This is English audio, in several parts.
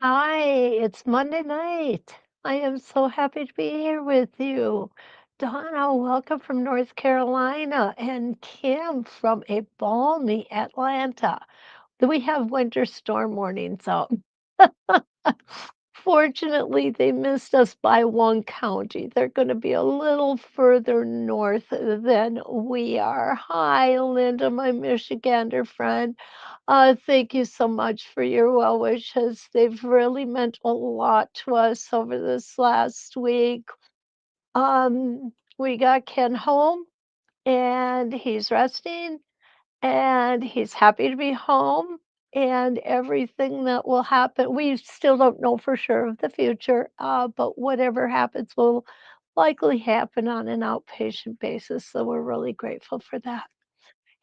Hi, it's Monday night. I am so happy to be here with you. Donna, welcome from North Carolina, and Kim from a balmy Atlanta. We have winter storm warnings out. Fortunately, they missed us by one county. They're going to be a little further north than we are. Hi, Linda, my Michigander friend. Thank you so much for your well wishes. They've really meant a lot to us over this last week. We got Ken home and he's resting and he's happy to be home and everything that will happen. We still don't know for sure of the future, but whatever happens will likely happen on an outpatient basis. So we're really grateful for that.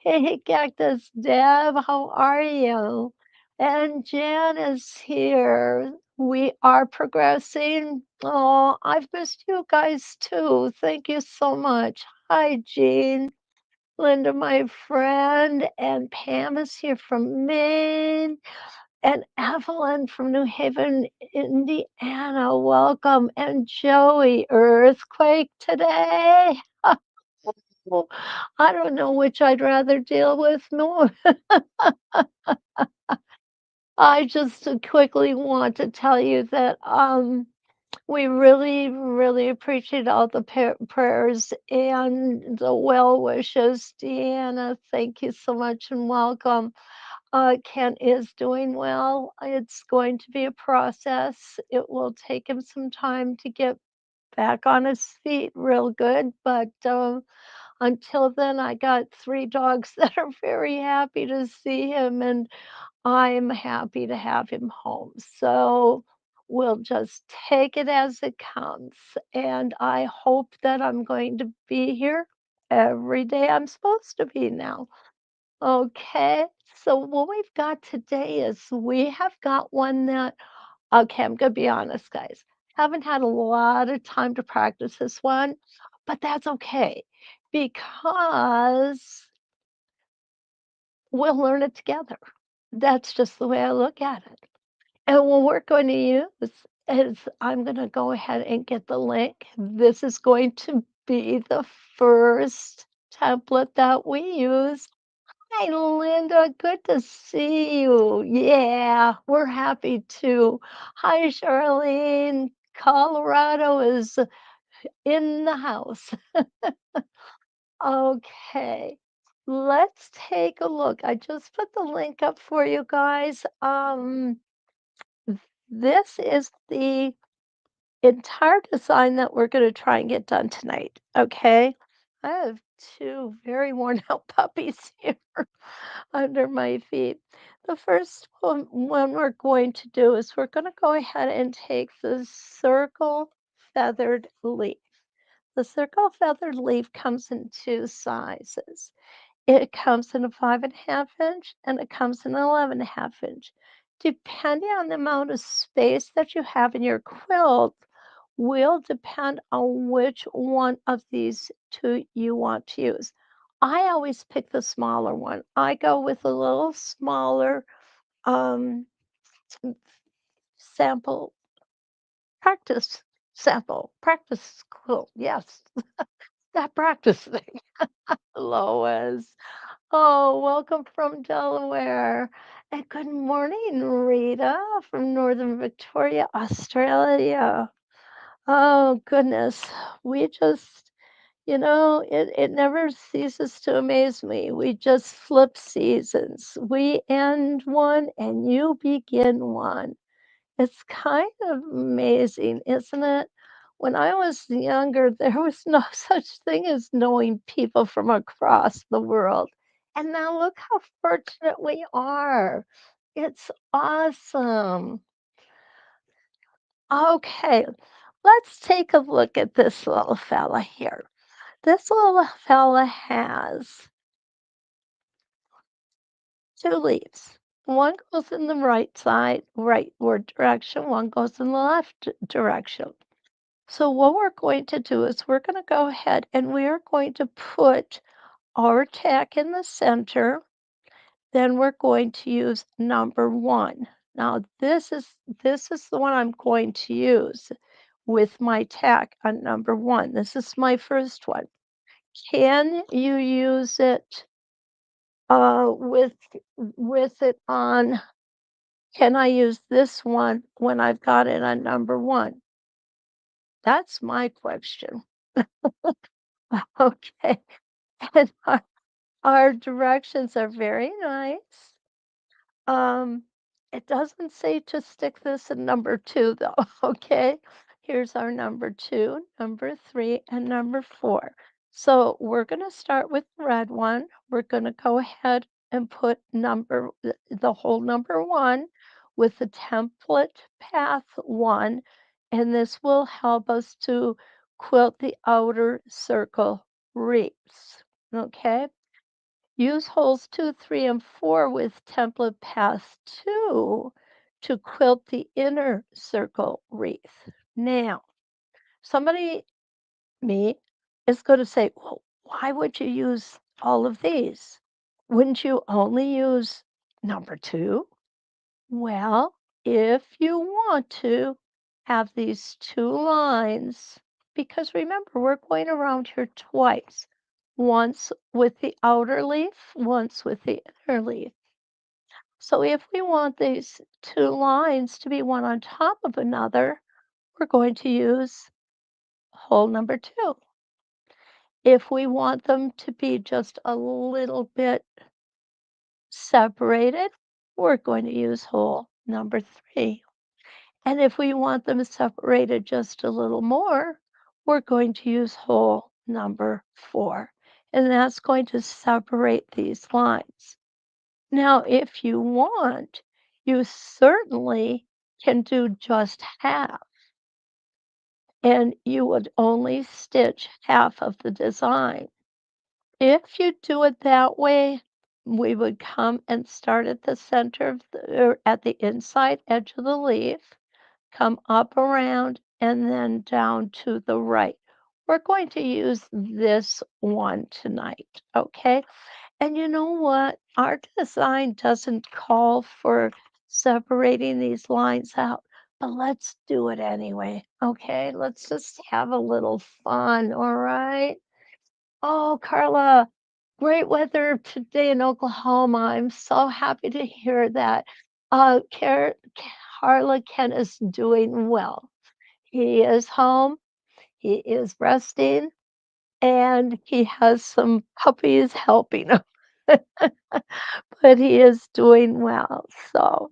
Hey, Cactus Deb, how are you? And Jan is here. We are progressing. Oh, I've missed you guys too. Thank you so much. Hi, Jean. Linda, my friend, and Pam is here from Maine, and Evelyn from New Haven, Indiana. Welcome. And Joey, earthquake today. Well, I don't know which I'd rather deal with more. I just quickly want to tell you that we really, really appreciate all the prayers and the well wishes. Deanna, thank you so much and welcome. Ken is doing well. It's going to be a process. It will take him some time to get back on his feet real good, but until then, I got 3 dogs that are very happy to see him, and I'm happy to have him home. So we'll just take it as it comes, and I hope that I'm going to be here every day I'm supposed to be now. Okay, so what we've got today is we have got one that okay, I'm gonna be honest, guys. Haven't had a lot of time to practice this one, but that's okay because we'll learn it together. That's just the way I look at it. And what we're going to use is I'm going to go ahead and get the link. This is going to be the first template that we use. Hi, Linda. Good to see you. Yeah, we're happy too. Hi, Charlene. Colorado is in the house. Okay, let's take a look. I just put the link up for you guys. This is the entire design that we're going to try and get done tonight. Okay, I have two very worn out puppies here under my feet. The first one we're going to do is we're going to go ahead and take the circle feathered leaf. The circle feathered leaf comes in two sizes. It comes in a 5.5 inch and it comes in an 11.5 inch. Depending on the amount of space that you have in your quilt, will depend on which one of these two you want to use. I always pick the smaller one. I go with a little smaller um, sample practice practice quilt. Yes, that practice thing. Lois. Oh, welcome from Delaware. And good morning, Rita from Northern Victoria, Australia. Oh, goodness. We just, it never ceases to amaze me. We just flip seasons. We end one and you begin one. It's kind of amazing, isn't it? When I was younger, there was no such thing as knowing people from across the world. And now look how fortunate we are. It's awesome. Okay, let's take a look at this little fella here. This little fella has two leaves. One goes in the rightward direction, one goes in the left direction. So what we're going to do is we're going to go ahead and we are going to put our tack in the center. Then we're going to use number one. Now this is the one I'm going to use with my tack on number 1. This is my first one. Can you use it, with it on can I use this one when I've got it on number 1? That's my question. Okay. And our directions are very nice. Um, it doesn't say to stick this in number 2 though, okay? Here's our number 2, number 3, and number 4. So we're gonna start with the red one. We're gonna go ahead and put the whole number 1 with the template path 1, and this will help us to quilt the outer circle wreaths, okay? Use holes 2, 3, and 4 with template path 2 to quilt the inner circle wreath. Now, somebody, me, is going to say, well, why would you use all of these? Wouldn't you only use number 2? Well, if you want to have these 2 lines, because remember, we're going around here twice. Once with the outer leaf, once with the inner leaf. So if we want these 2 lines to be one on top of another, we're going to use hole number 2. If we want them to be just a little bit separated, we're going to use hole number 3. And if we want them separated just a little more, we're going to use hole number 4. And that's going to separate these lines. Now, if you want, you certainly can do just half, and you would only stitch half of the design. If you do it that way, we would come and start at the center of or at the inside edge of the leaf, come up around, and then down to the right. We're going to use this one tonight, okay? And you know what? Our design doesn't call for separating these lines out, but let's do it anyway, okay? Let's just have a little fun, all right? Oh, Carla, great weather today in Oklahoma. I'm so happy to hear that. Carla Ken is doing well. He is home, he is resting, and he has some puppies helping him. But he is doing well. So,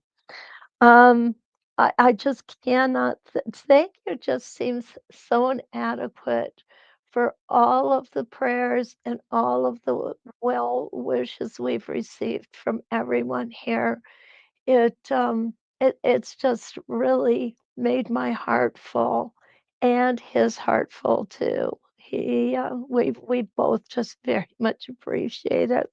um, I just cannot thank you just seems so inadequate for all of the prayers and all of the well wishes we've received from everyone here. It's just really made my heart full and his heart full too. We both just very much appreciate it.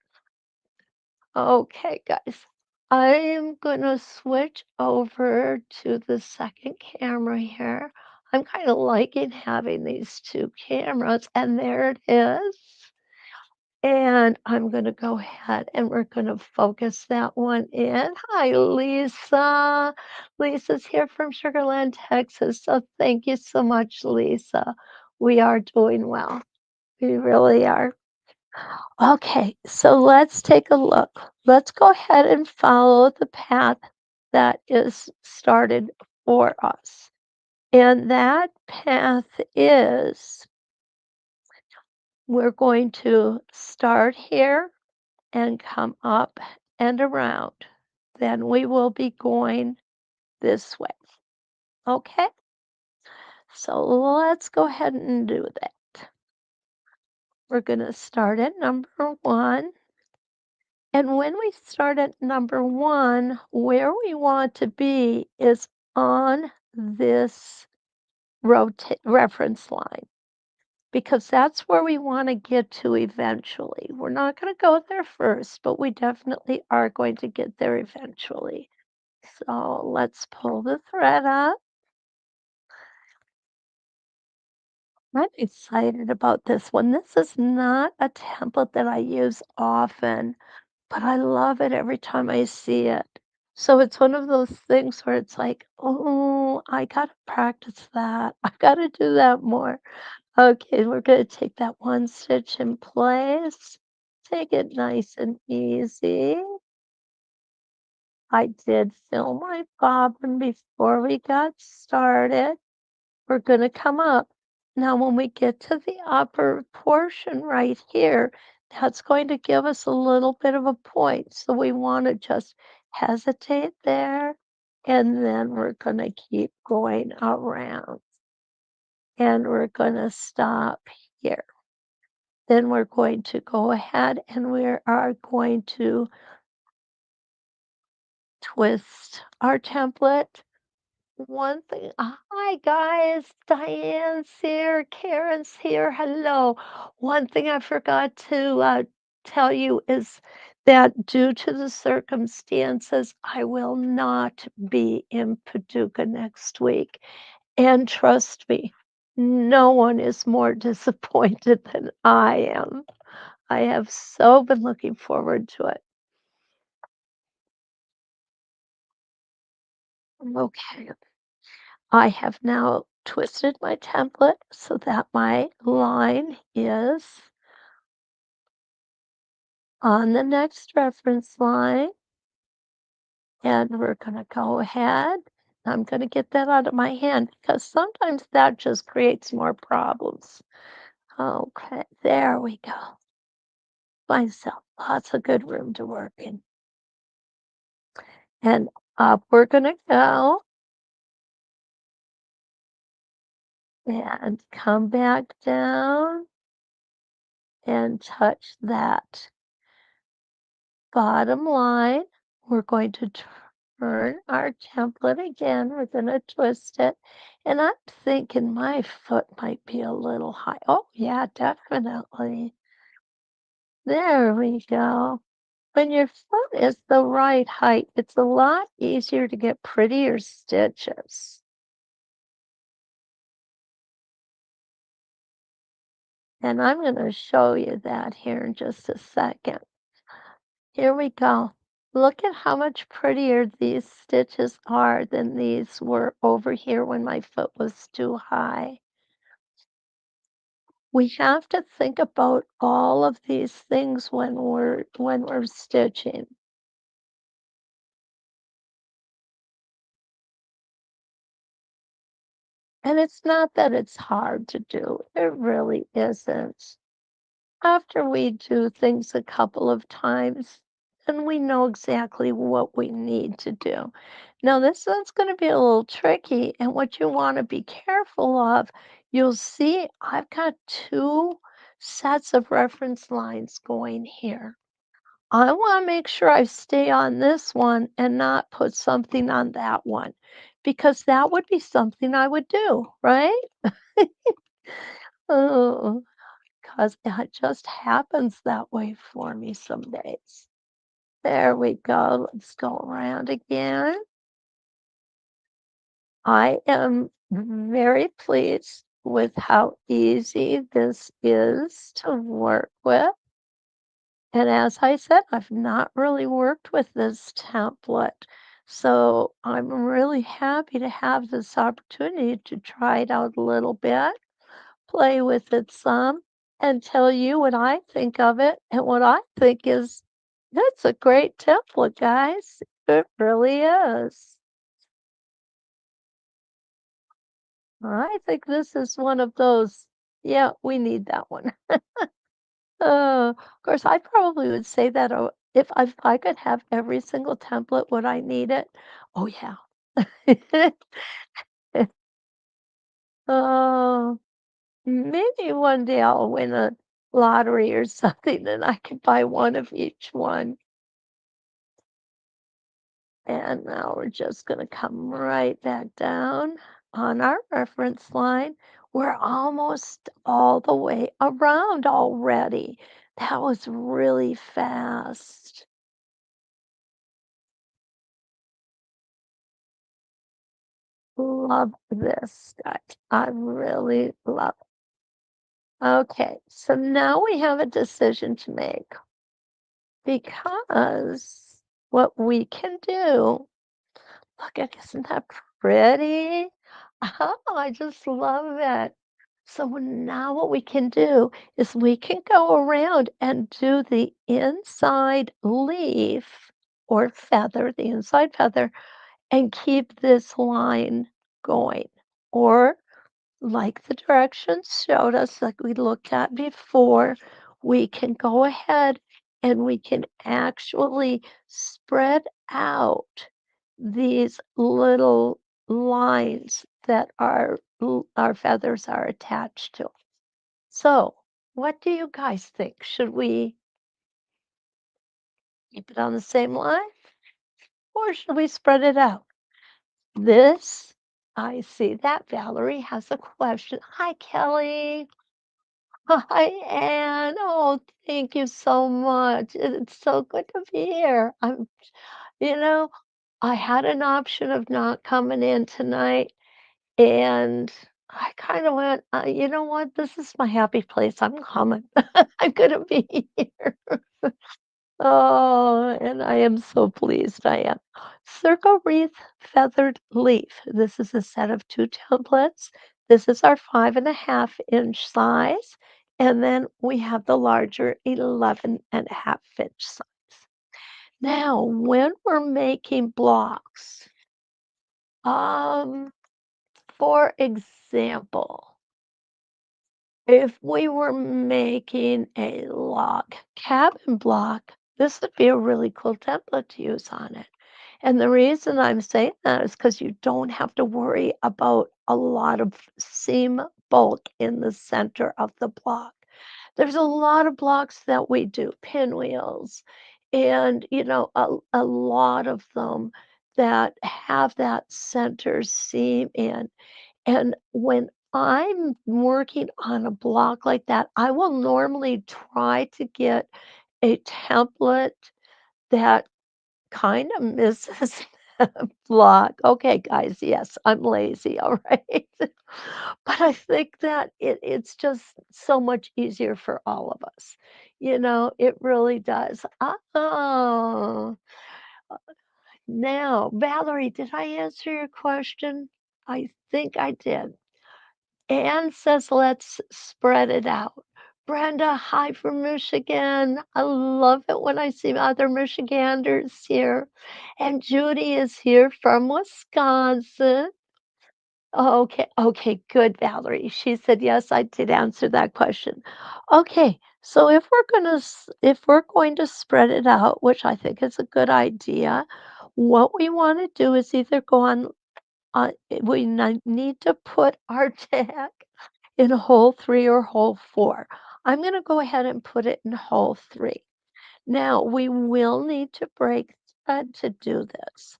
Okay, guys, I am gonna switch over to the second camera here. I'm kind of liking having these two cameras, and there it is. And I'm gonna go ahead and we're gonna focus that one in. Hi, Lisa. Lisa's here from Sugarland, Texas. So thank you so much, Lisa. We are doing well. We really are. Okay, so let's take a look. Let's go ahead and follow the path that is started for us. And that path is we're going to start here and come up and around. Then we will be going this way. Okay, so let's go ahead and do that. We're going to start at number 1. And when we start at number 1, where we want to be is on this reference line because that's where we want to get to eventually. We're not going to go there first, but we definitely are going to get there eventually. So let's pull the thread up. I'm excited about this one. This is not a template that I use often, but I love it every time I see it. So it's one of those things where it's like, "Oh, I gotta practice that. I gotta do that more." Okay, we're gonna take that one stitch in place. Take it nice and easy. I did fill my bobbin before we got started. We're gonna come up. Now, when we get to the upper portion right here, that's going to give us a little bit of a point. So we want to just hesitate there, and then we're gonna keep going around, and we're gonna stop here. Then we're going to go ahead and we are going to twist our template. One thing, hi guys, Diane's here, Karen's here, hello. One thing I forgot to tell you is that due to the circumstances, I will not be in Paducah next week. And trust me, no one is more disappointed than I am. I have so been looking forward to it. Okay, I have now twisted my template so that my line is on the next reference line. And we're going to go ahead. I'm going to get that out of my hand because sometimes that just creates more problems. Okay, there we go. Myself, lots of good room to work in. And up we're going to go and come back down and touch that bottom line. We're going to turn our template again. We're going to twist it. And I'm thinking my foot might be a little high. Oh, yeah, definitely. There we go. When your foot is the right height, it's a lot easier to get prettier stitches. And I'm going to show you that here in just a second. Here we go. Look at how much prettier these stitches are than these were over here when my foot was too high. We have to think about all of these things when we're stitching. And it's not that it's hard to do. It really isn't. After we do things a couple of times, then we know exactly what we need to do. Now, this one's going to be a little tricky, and what you want to be careful of, you'll see I've got two sets of reference lines going here. I want to make sure I stay on this one and not put something on that one because that would be something I would do, right? Oh, because it just happens that way for me some days. There we go. Let's go around again. I am very pleased with how easy this is to work with. And as I said, I've not really worked with this template. So I'm really happy to have this opportunity to try it out a little bit, play with it some, and tell you what I think of it. And what I think is, that's a great template, guys. It really is. I think this is one of those, yeah, we need that one. Of course, I probably would say that if I could have every single template, would I need it? Oh, yeah. Oh, maybe one day I'll win a lottery or something and I can buy one of each one. And now we're just going to come right back down on our reference line. We're almost all the way around already. That was really fast. Love this, guys. I really love it. Okay, so now we have a decision to make because what we can do, look at, isn't that pretty? Oh, I just love it. So now what we can do is we can go around and do the inside leaf or feather, the inside feather, and keep this line going. Or like the directions showed us, like we looked at before, we can go ahead and we can actually spread out these little lines that our feathers are attached to. So, what do you guys think? Should we keep it on the same line or should we spread it out? This, I see that Valerie has a question. Hi, Kelly. Hi, Anne. Oh, thank you so much. It's so good to be here. You know, I had an option of not coming in tonight, and I kind of went, you know what? This is my happy place. I'm coming. I'm gonna be here. Oh, and I am so pleased. I am. Circle wreath feathered leaf. This is a set of two templates. This is our 5.5 inch size. And then we have the larger 11.5 inch size. Now, when we're making blocks, um, for example, if we were making a log cabin block, this would be a really cool template to use on it. And the reason I'm saying that is because you don't have to worry about a lot of seam bulk in the center of the block. There's a lot of blocks that we do, pinwheels, and a lot of them that have that center seam in. And when I'm working on a block like that, I will normally try to get a template that kind of misses that block. Okay, guys, yes, I'm lazy, all right? But I think that it's just so much easier for all of us. It really does. Oh, now, Valerie, did I answer your question? I think I did. Anne says, let's spread it out. Brenda, hi from Michigan. I love it when I see other Michiganders here. And Judy is here from Wisconsin. Okay, okay, good, Valerie. She said, yes, I did answer that question. Okay, so if we're going to spread it out, which I think is a good idea, what we want to do is either go on, need to put our tag in hole 3 or hole 4. I'm going to go ahead and put it in hole 3. Now, we will need to break thread to do this.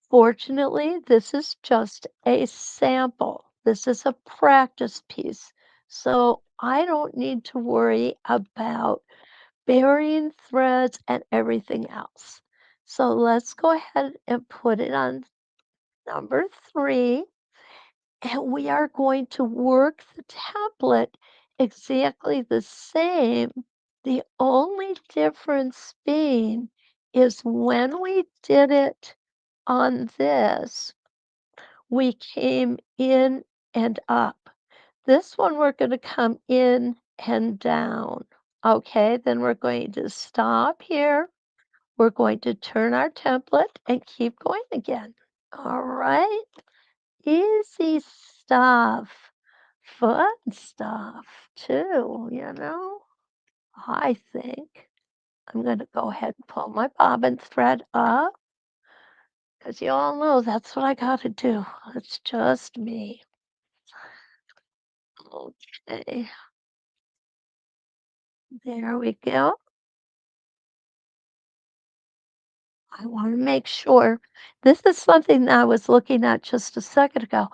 Fortunately, this is just a sample. This is a practice piece. So I don't need to worry about burying threads and everything else. So let's go ahead and put it on number 3. And we are going to work the template exactly the same. The only difference being is when we did it on this, we came in and up. This one, we're going to come in and down. Okay, then we're going to stop here. We're going to turn our template and keep going again. All right. Easy stuff. Fun stuff too, I think I'm gonna go ahead and pull my bobbin thread up because you all know that's what I gotta do. It's just me. Okay, there we go. I want to make sure. This is something that I was looking at just a second ago.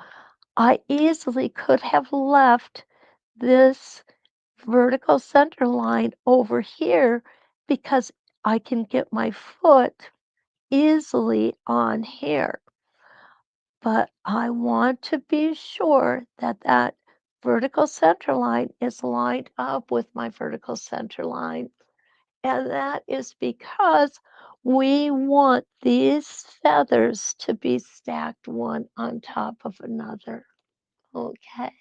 I easily could have left this vertical center line over here because I can get my foot easily on here. But I want to be sure that that vertical center line is lined up with my vertical center line. And that is because We want these feathers to be stacked one on top of another. Okay.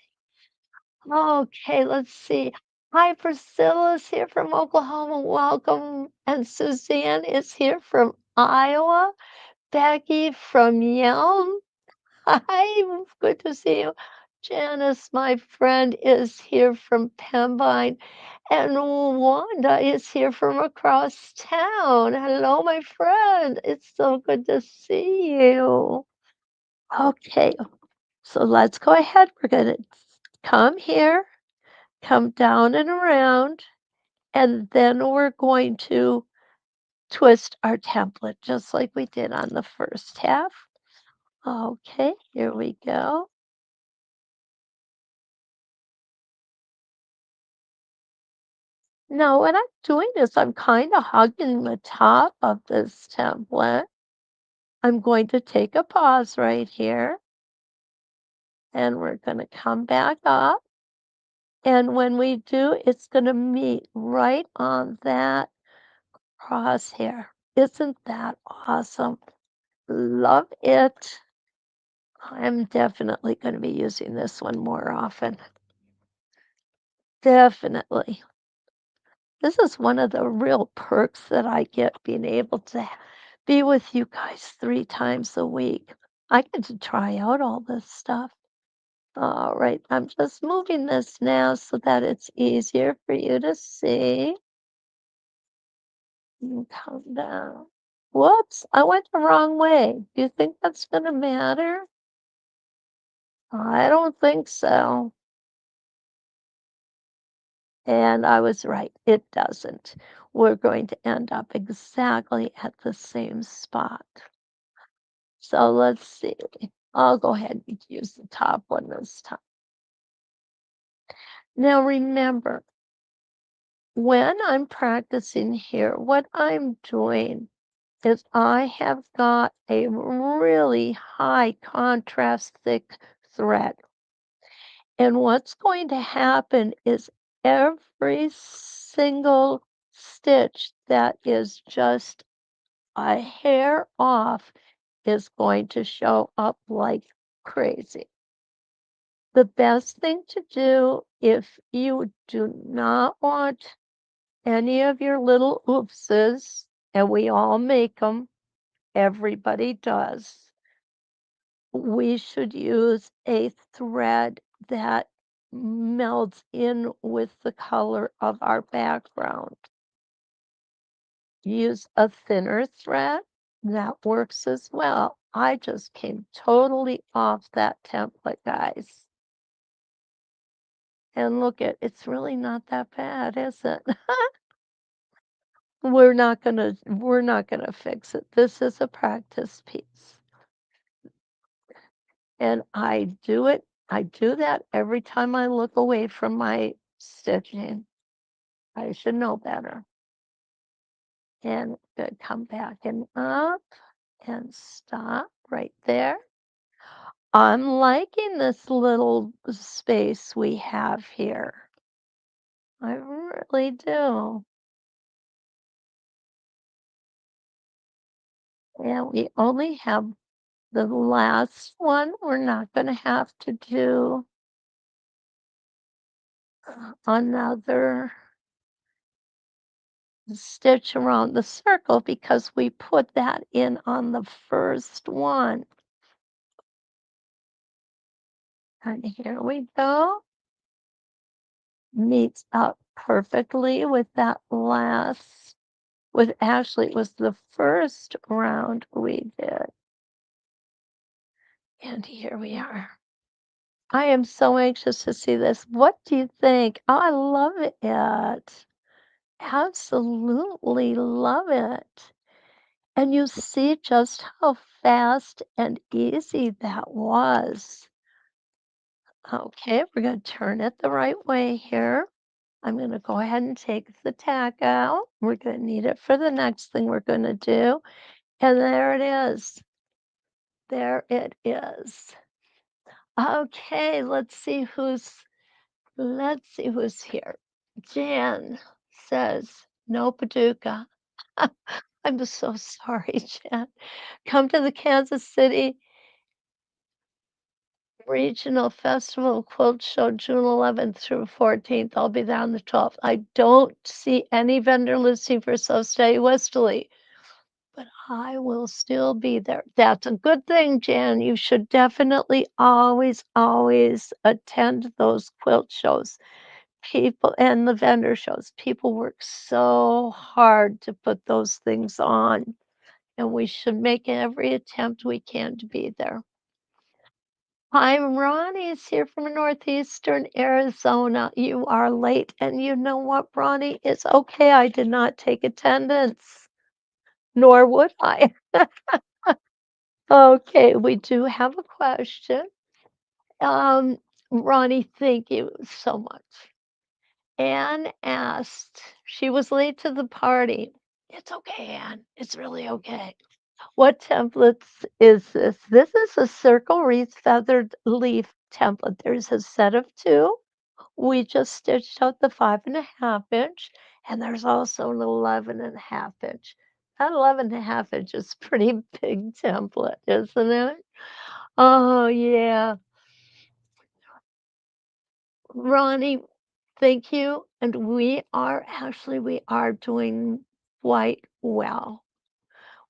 Okay, let's see. Hi, Priscilla's here from Oklahoma. Welcome. And Suzanne is here from Iowa. Becky from Yelm. Hi, good to see you. Janice, my friend, is here from Pembine, and Wanda is here from across town. Hello, my friend. It's so good to see you. Okay, so let's go ahead. We're going to come here, come down and around, and then we're going to twist our template just like we did on the first half. Okay, here we go. Now, what I'm doing is I'm kind of hugging the top of this template. I'm going to take a pause right here and we're going to come back up. And when we do, it's going to meet right on that crosshair. Isn't that awesome? Love it. I'm definitely going to be using this one more often. Definitely. This is one of the real perks that I get being able to be with you guys 3 times a week. I get to try out all this stuff. All right, I'm just moving this now so that it's easier for you to see. And come down. Whoops, I went the wrong way. Do you think that's gonna matter? I don't think so. And I was right, it doesn't. We're going to end up exactly at the same spot. So let's see. I'll go ahead and use the top one this time. Now remember, when I'm practicing here, what I'm doing is I have got a really high contrast thick thread. And what's going to happen is every single stitch that is just a hair off is going to show up like crazy. The best thing to do if you do not want any of your little oopses, and we all make them, everybody does, we should use a thread that melds in with the color of our background. Use a thinner thread, that works as well. I just came totally off that template, guys. And look at it's really not that bad, is it? We're not gonna fix it. This is a practice piece. And I do that every time I look away from my stitching. I should know better. And good, come back and up and stop right there. I'm liking this little space we have here. I really do. And we only have the last one. We're not going to have to do another stitch around the circle because we put that in on the first one. And here we go. Meets up perfectly with that last, with actually it was the first round we did. And here we are. I am so anxious to see this. What do you think? Oh, I love it. Absolutely love it. And you see just how fast and easy that was. Okay, we're going to turn it the right way here. I'm going to go ahead and take the tack out. We're going to need it for the next thing we're going to do. And there it is. There it is. Okay, let's see who's here. Jan says, no Paducah. I'm so sorry, Jen. Come to the Kansas City Regional Festival Quilt Show, June 11th through 14th. I'll be there on the 12th. I don't see any vendor listing for South Stay Westerly, but I will still be there. That's a good thing, Jan. You should definitely always, always attend those quilt shows. People and the vendor shows. People work so hard to put those things on, and we should make every attempt we can to be there. Hi, Ronnie's here from northeastern Arizona. You are late, and you know what, Ronnie? It's okay. I did not take attendance, nor would I. Okay, we do have a question. Um, Ronnie, thank you so much. Anne asked, she was late to the party. It's okay, Anne. It's really okay. What templates is this? This is a circle wreath feathered leaf template. There's a set of two. We just stitched out the 5.5 inch, and there's also an 11.5 inch. That 11.5 inch is pretty big template, isn't it? Oh, yeah. Ronnie, thank you. And we are doing quite well.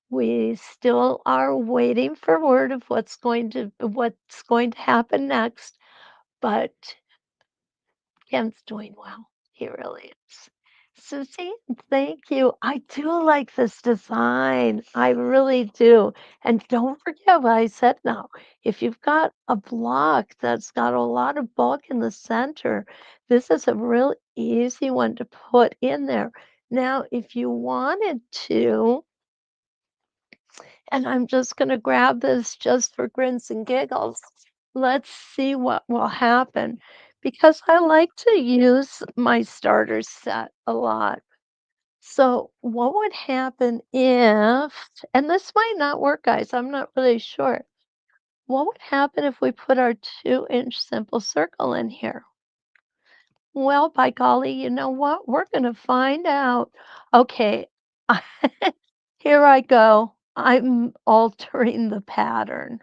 We still are waiting for word of what's going to happen next, but Ken's doing well. He really is. Susie, thank you. I do like this design. I really do. And don't forget what I said now. If you've got a block that's got a lot of bulk in the center, this is a real easy one to put in there. Now, if you wanted to, and I'm just going to grab this just for grins and giggles. Let's see what will happen because I like to use my starter set a lot. So, what would happen if, and this might not work, guys, I'm not really sure. What would happen if we put our 2-inch simple circle in here? Well, by golly, you know what? We're going to find out. Okay, here I go. I'm altering the pattern.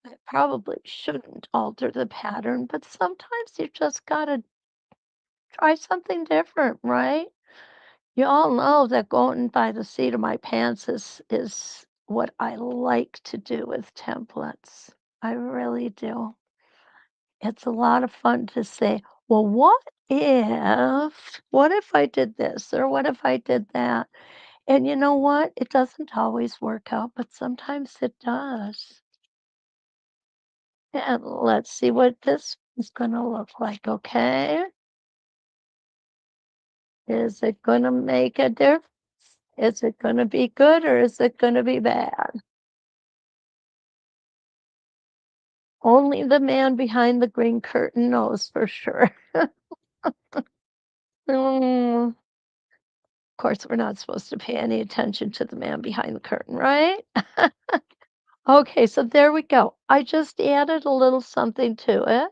I probably shouldn't alter the pattern, but sometimes you just gotta try something different, right? You all know that going by the seat of my pants is what I like to do with templates. I really do. It's a lot of fun to say, well, what if I did this or what if I did that? And you know what? It doesn't always work out, but sometimes it does. And let's see what this is gonna look like, okay? Is it gonna make a difference? Is it gonna be good or is it gonna be bad? Only the man behind the green curtain knows for sure. Of course, we're not supposed to pay any attention to the man behind the curtain, right? Okay, so there we go. I just added a little something to it.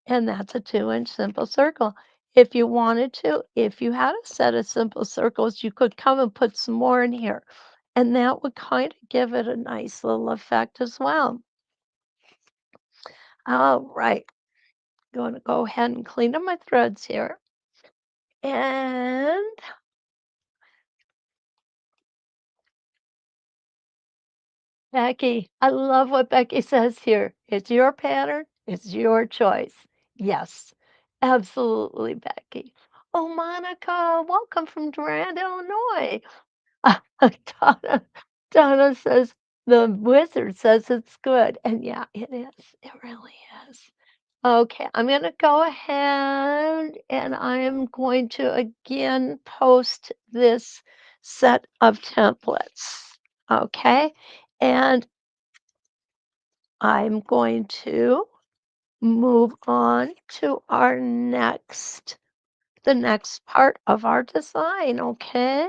And that's a 2-inch simple circle. If you wanted to, if you had a set of simple circles, you could come and put some more in here. And that would kind of give it a nice little effect as well. All right. Going to go ahead and clean up my threads here. And Becky, I love what Becky says here. It's your pattern, it's your choice. Yes, absolutely, Becky. Oh, Monica, welcome from Durand, Illinois. Donna Donna says, "The wizard says it's good," and yeah, it is. It really is. Okay, I'm gonna go ahead and I am going to again post this set of templates. Okay, and I'm going to move on to the next part of our design. Okay,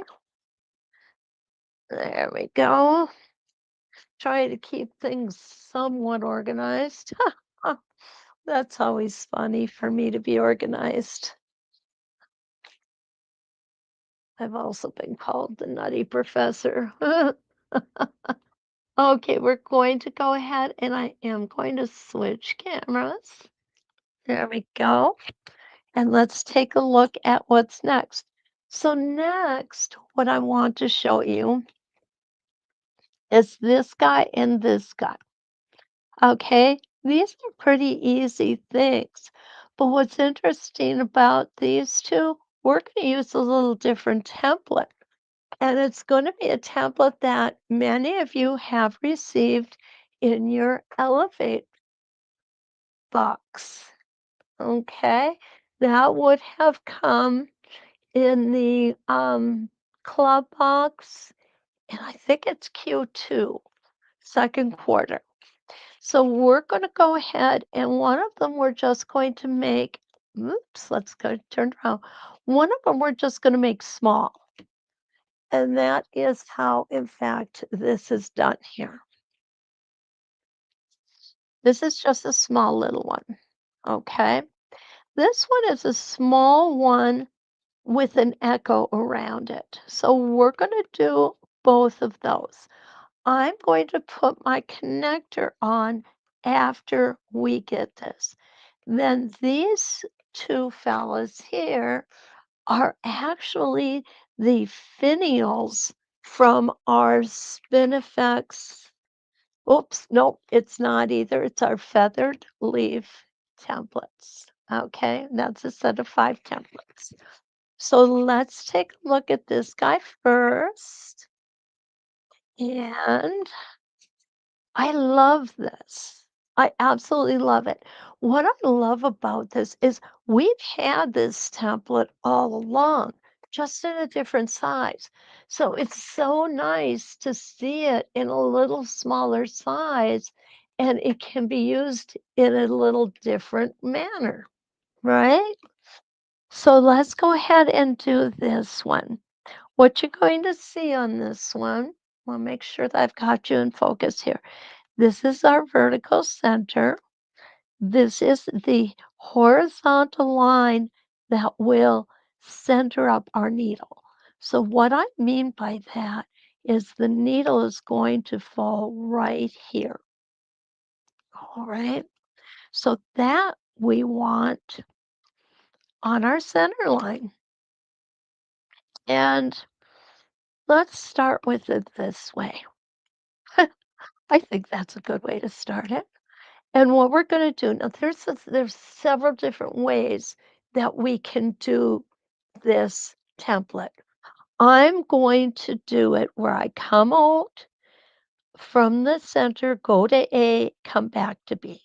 there we go. Try to keep things somewhat organized. That's always funny for me to be organized. I've also been called the nutty professor. Okay, we're going to go ahead and I am going to switch cameras. There we go. And let's take a look at what's next. So next, what I want to show you is this guy and this guy. Okay, these are pretty easy things. But what's interesting about these two, we're going to use a little different template. And it's going to be a template that many of you have received in your Elevate box. Okay, that would have come in the club box, and I think it's Q2, second quarter. So we're going to go ahead and one of them we're just going to make, oops, let's go turn around. One of them we're just going to make small. And that is how, in fact, this is done here. This is just a small little one. Okay. This one is a small one with an echo around it. So we're going to do both of those. I'm going to put my connector on after we get this. Then these two fellas here are actually the finials from our Spinifex. Oops, nope, it's not either. It's our feathered leaf templates. Okay, that's a set of 5 templates. So let's take a look at this guy first. And I love this. I absolutely love it. What I love about this is we've had this template all along, just in a different size. So it's so nice to see it in a little smaller size and it can be used in a little different manner, right? So let's go ahead and do this one. What you're going to see on this one, I'll make sure that I've got you in focus here. This is our vertical center. This is the horizontal line that will center up our needle. So what I mean by that is the needle is going to fall right here. All right. So that we want on our center line. And let's start with it this way. I think that's a good way to start it. And what we're going to do now, there's several different ways that we can do this template. I'm going to do it where I come out from the center, go to A, come back to B.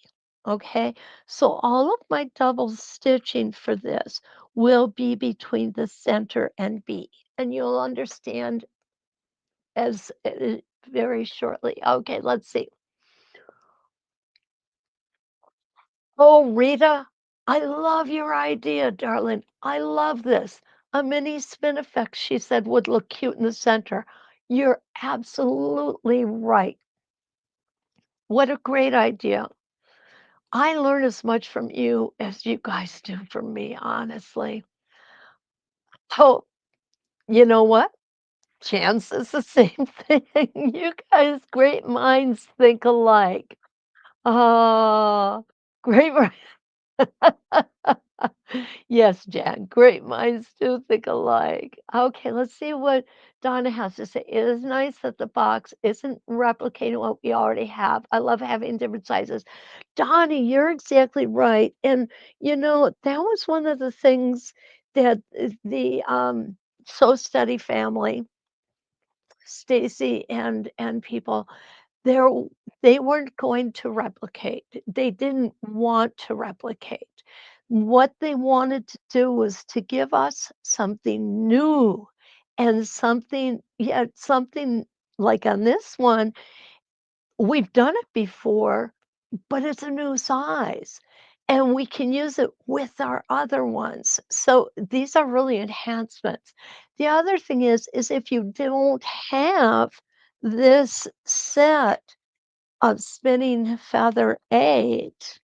Okay, so all of my double stitching for this will be between the center and B, and you'll understand as very shortly. Okay, let's see. Oh, Rita, I love your idea, darling. I love this. A mini spin effect, she said, would look cute in the center. You're absolutely right. What a great idea. I learn as much from you as you guys do from me, honestly. Oh, you know what? Chance is the same thing. You guys, great minds think alike. Ah, great Yes, Jan, great minds do think alike. Okay, let's see what Donna has to say. It is nice that the box isn't replicating what we already have. I love having different sizes. Donnie, you're exactly right. And that was one of the things that the So Steady family, Stacy and people there they weren't going to replicate. They didn't want to replicate. What they wanted to do was to give us something new and something, yeah, something like on this one, we've done it before, but it's a new size. And we can use it with our other ones. So these are really enhancements. The other thing is if you don't have this set of spinning feather 8,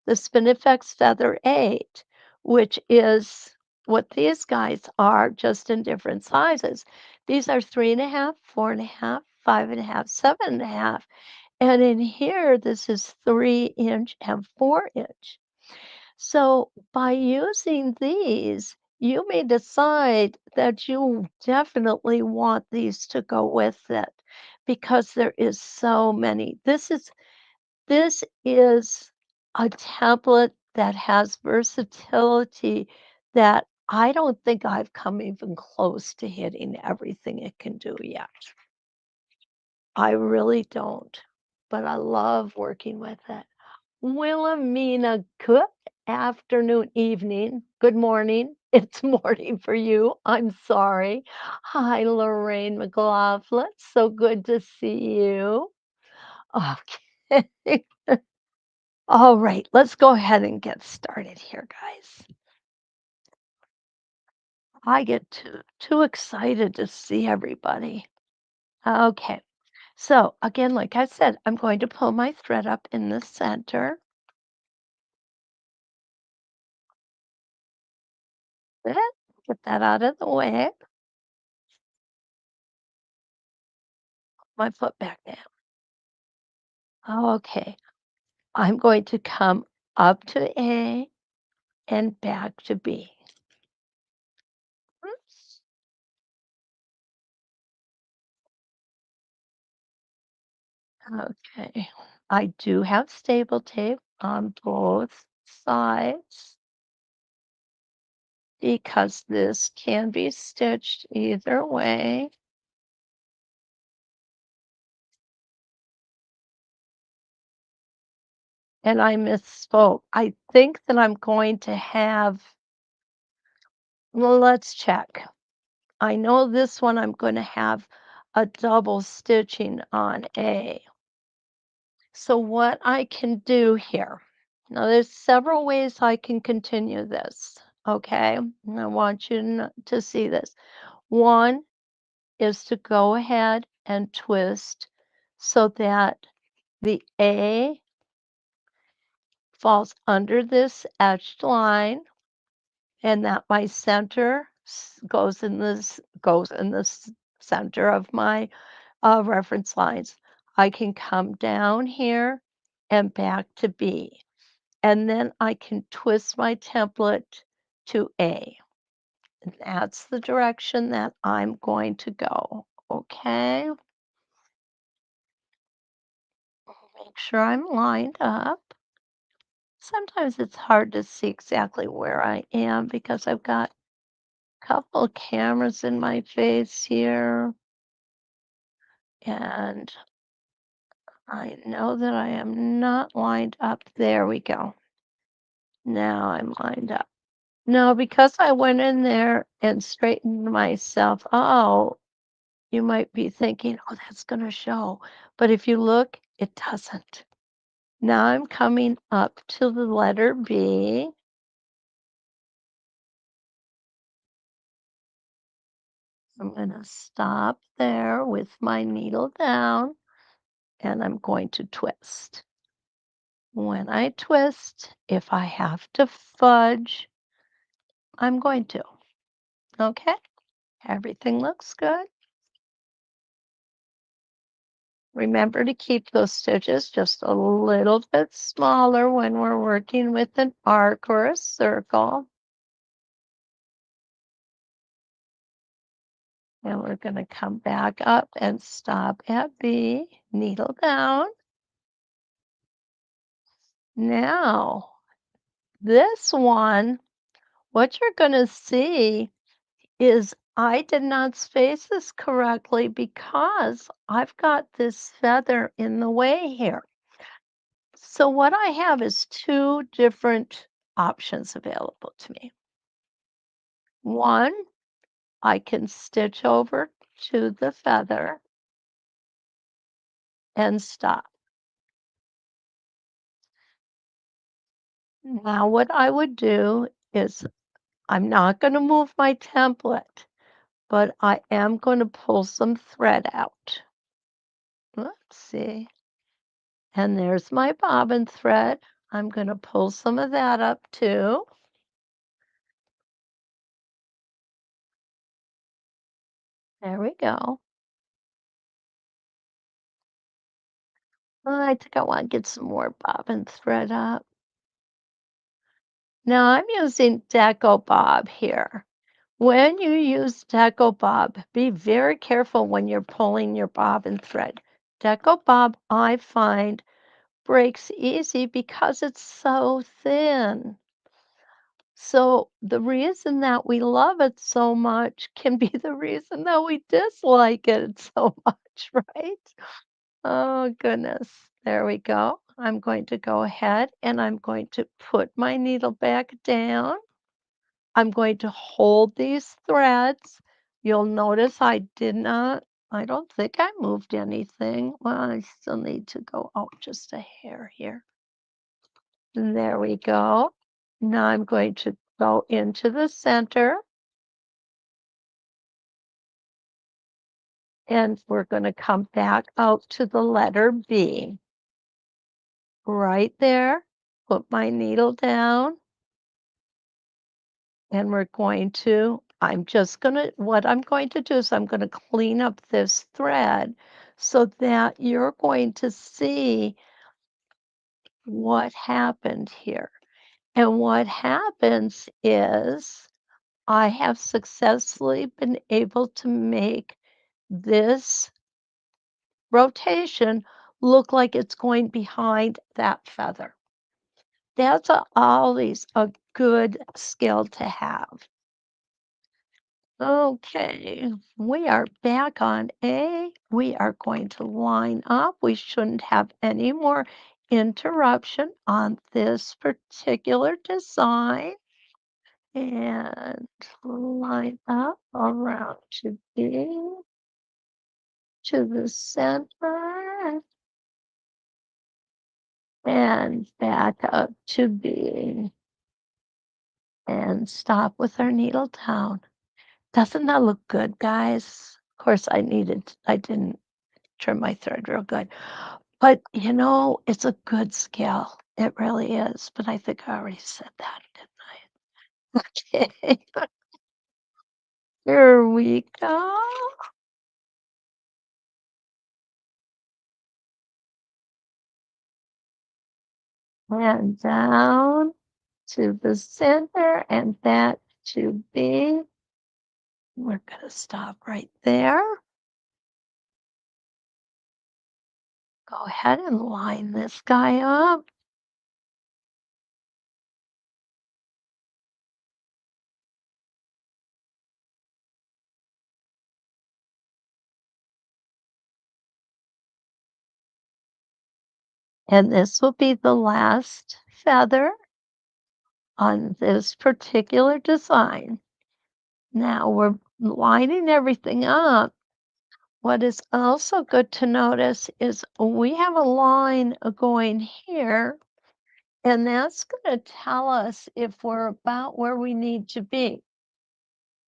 the Spinifex feather 8, which is what these guys are, just in different sizes. These are 3.5, 4.5, 5.5, 7.5. And in here, this is 3 inch and 4 inch. So by using these, you may decide that you definitely want these to go with it because there is so many. This is a tablet that has versatility that I don't think I've come even close to hitting everything it can do yet. I really don't, but I love working with it. Wilhelmina, good afternoon, evening, good morning. It's morning for you. I'm sorry. Hi, Lorraine McLaughlin. So good to see you. Okay. All right, let's go ahead and get started here, guys. I get too excited to see everybody. Okay. So again, like I said, I'm going to pull my thread up in the center. Good. Get that out of the way. My foot back down. Okay. I'm going to come up to A and back to B. Oops. Okay. I do have staple tape on both sides because this can be stitched either way. And I misspoke. I think that I'm going to have, well, let's check. I know this one I'm going to have a double stitching on A. So what I can do here, now there's several ways I can continue this, okay? And I want you to see this. One is to go ahead and twist so that the A falls under this etched line and that my center goes in this center of my reference lines. I can come down here and back to B. And then I can twist my template to A. And that's the direction that I'm going to go. Okay. Make sure I'm lined up. Sometimes it's hard to see exactly where I am because I've got a couple of cameras in my face here. And I know that I am not lined up. There we go. Now I'm lined up. No, because I went in there and straightened myself out, you might be thinking, oh, that's going to show. But if you look, it doesn't. Now I'm coming up to the letter B. I'm going to stop there with my needle down and I'm going to twist. When I twist, if I have to fudge, I'm going to. Okay, everything looks good. Remember to keep those stitches just a little bit smaller when we're working with an arc or a circle. And we're going to come back up and stop at B, needle down. Now, this one, what you're going to see is I did not space this correctly because I've got this feather in the way here. So what I have is two different options available to me. One, I can stitch over to the feather and stop. Now what I would do is I'm not going to move my template, but I am going to pull some thread out. Let's see. And there's my bobbin thread. I'm going to pull some of that up too. There we go. I think I want to get some more bobbin thread up. Now I'm using Deco Bob here. When you use Deco Bob, be very careful when you're pulling your bobbin thread. Deco Bob, I find, breaks easy because it's so thin. So the reason that we love it so much can be the reason that we dislike it so much, right? Oh, goodness. There we go. I'm going to go ahead and I'm going to put my needle back down. I'm going to hold these threads. You'll notice I don't think I moved anything. Well, I still need to go out just a hair here. And there we go. Now I'm going to go into the center and we're going to come back out to the letter B. Right there, put my needle down and what I'm going to do is I'm going to clean up this thread so that you're going to see what happened here. And what happens is I have successfully been able to make this rotation look like it's going behind that feather. That's always a good skill to have. Okay, we are back on A. We are going to line up. We shouldn't have any more interruption on this particular design. And line up around to B, to the center, and back up to B, and stop with our needle down. Doesn't that look good, guys? Of course, I didn't trim my thread real good. But, it's a good skill. It really is. But I think I already said that, didn't I? Okay. Here we go. And down to the center and back to B. We're going to stop right there. Go ahead and line this guy up. And this will be the last feather on this particular design. Now we're lining everything up. What is also good to notice is we have a line going here, and that's going to tell us if we're about where we need to be.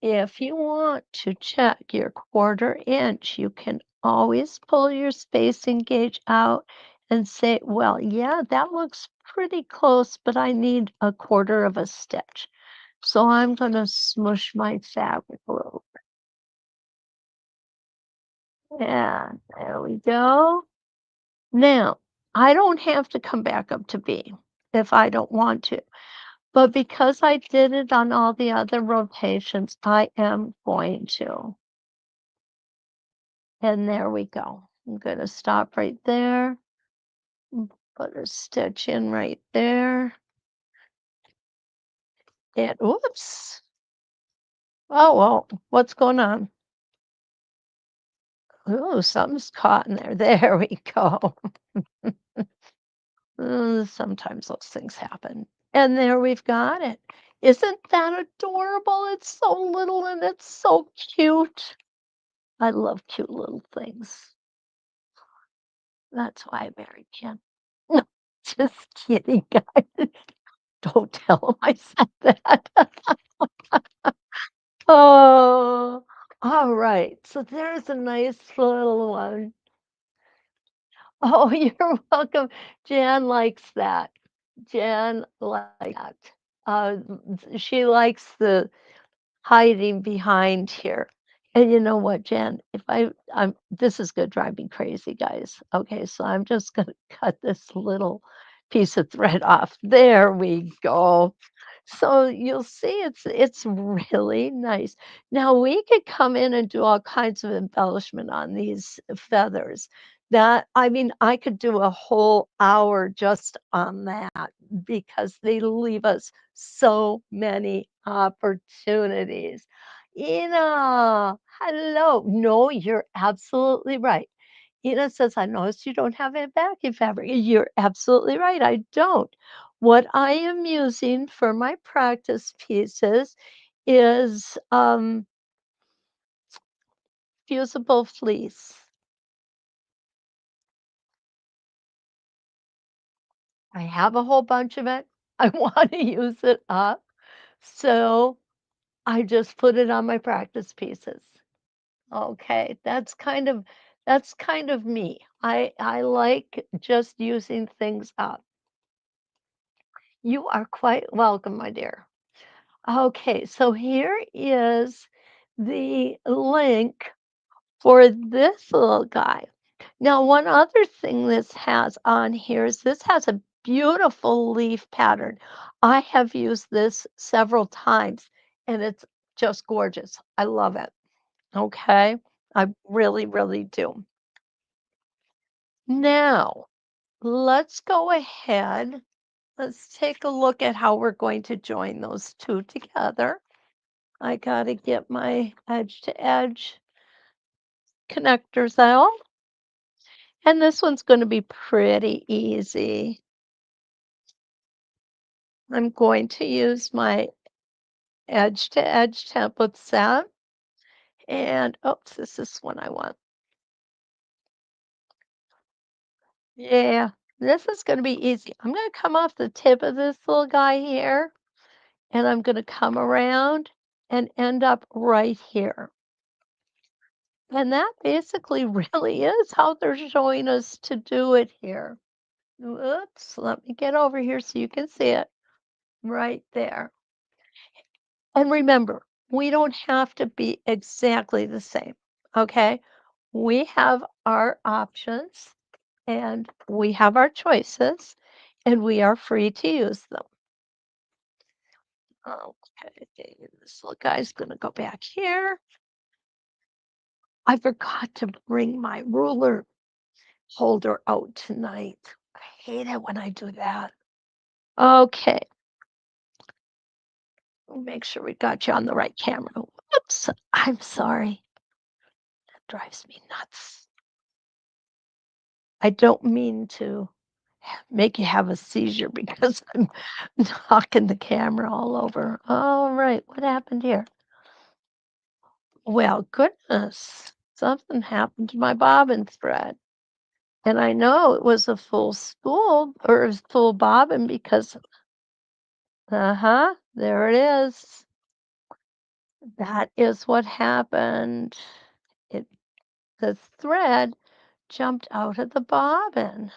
If you want to check your 1/4 inch, you can always pull your spacing gauge out and say, well, yeah, that looks pretty close, but I need 1/4 of a stitch. So I'm going to smush my fabric a little. And there we go. Now, I don't have to come back up to B if I don't want to, but because I did it on all the other rotations, I am going to. And there we go. I'm going to stop right there, put a stitch in right there. And oops. Oh, well, what's going on? Ooh, something's caught in there. There we go. Sometimes those things happen. And there we've got it. Isn't that adorable? It's so little and it's so cute. I love cute little things. That's why I married Ken. No, just kidding, guys. Don't tell him I said that. Oh, all right. So there's a nice little one. Oh, you're welcome. Jan likes that. Jan likes that. She likes the hiding behind here. And you know what, Jen? If I'm this is gonna drive me crazy, guys. Okay, so I'm just gonna cut this little piece of thread off. There we go. So you'll see it's really nice. Now we could come in and do all kinds of embellishment on these feathers. That I mean, I could do a whole hour just on that because they leave us so many opportunities. Hello. No, you're absolutely right. Ina says, I noticed you don't have a backing fabric. You're absolutely right. I don't. What I am using for my practice pieces is fusible fleece. I have a whole bunch of it. I want to use it up. So I just put it on my practice pieces. Okay, that's kind of me. I like just using things up. You are quite welcome, my dear. Okay, so here is the link for this little guy. Now, one other thing this has on here is this has a beautiful leaf pattern. I have used this several times and it's just gorgeous. I love it. Okay, I really, really do. Now, let's go ahead. Let's take a look at how we're going to join those two together. I gotta get my edge to edge connectors out. And this one's gonna be pretty easy. I'm going to use my edge to edge template set. And oops, this is one I want. Yeah, this is gonna be easy. I'm gonna come off the tip of this little guy here, and I'm gonna come around and end up right here. And that basically really is how they're showing us to do it here. Oops, let me get over here so you can see it right there. And remember, we don't have to be exactly the same, okay? We have our options and we have our choices and we are free to use them. Okay, this little guy's gonna go back here. I forgot to bring my ruler holder out tonight. I hate it when I do that. Okay, we'll make sure we got you on the right camera. Whoops, I'm sorry. That drives me nuts. I don't mean to make you have a seizure because I'm knocking the camera all over. All right, what happened here? Well, goodness, something happened to my bobbin thread. And I know it was a full spool or a full bobbin because, there it is. That is what happened. It the thread jumped out of the bobbin.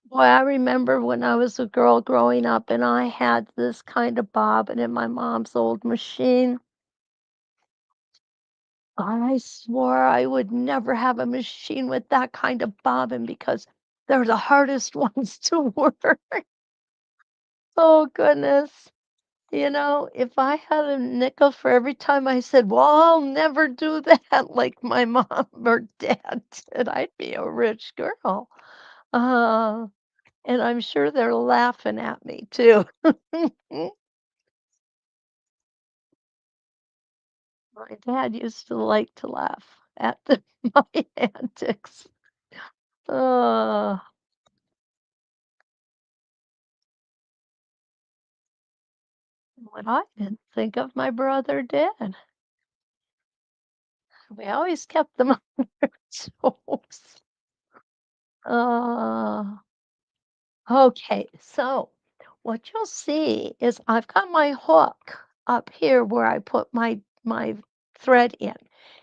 Boy, I remember when I was a girl growing up and I had this kind of bobbin in my mom's old machine. I swore I would never have a machine with that kind of bobbin because they're the hardest ones to work. Oh, goodness. If I had a nickel for every time I said, "Well, I'll never do that," like my mom or dad did, I'd be a rich girl. Uh, and I'm sure they're laughing at me too. My dad used to like to laugh at my antics. Uh, what I didn't think of my brother did. We always kept them on our toes. Uh, okay, so what you'll see is I've got my hook up here where I put my thread in,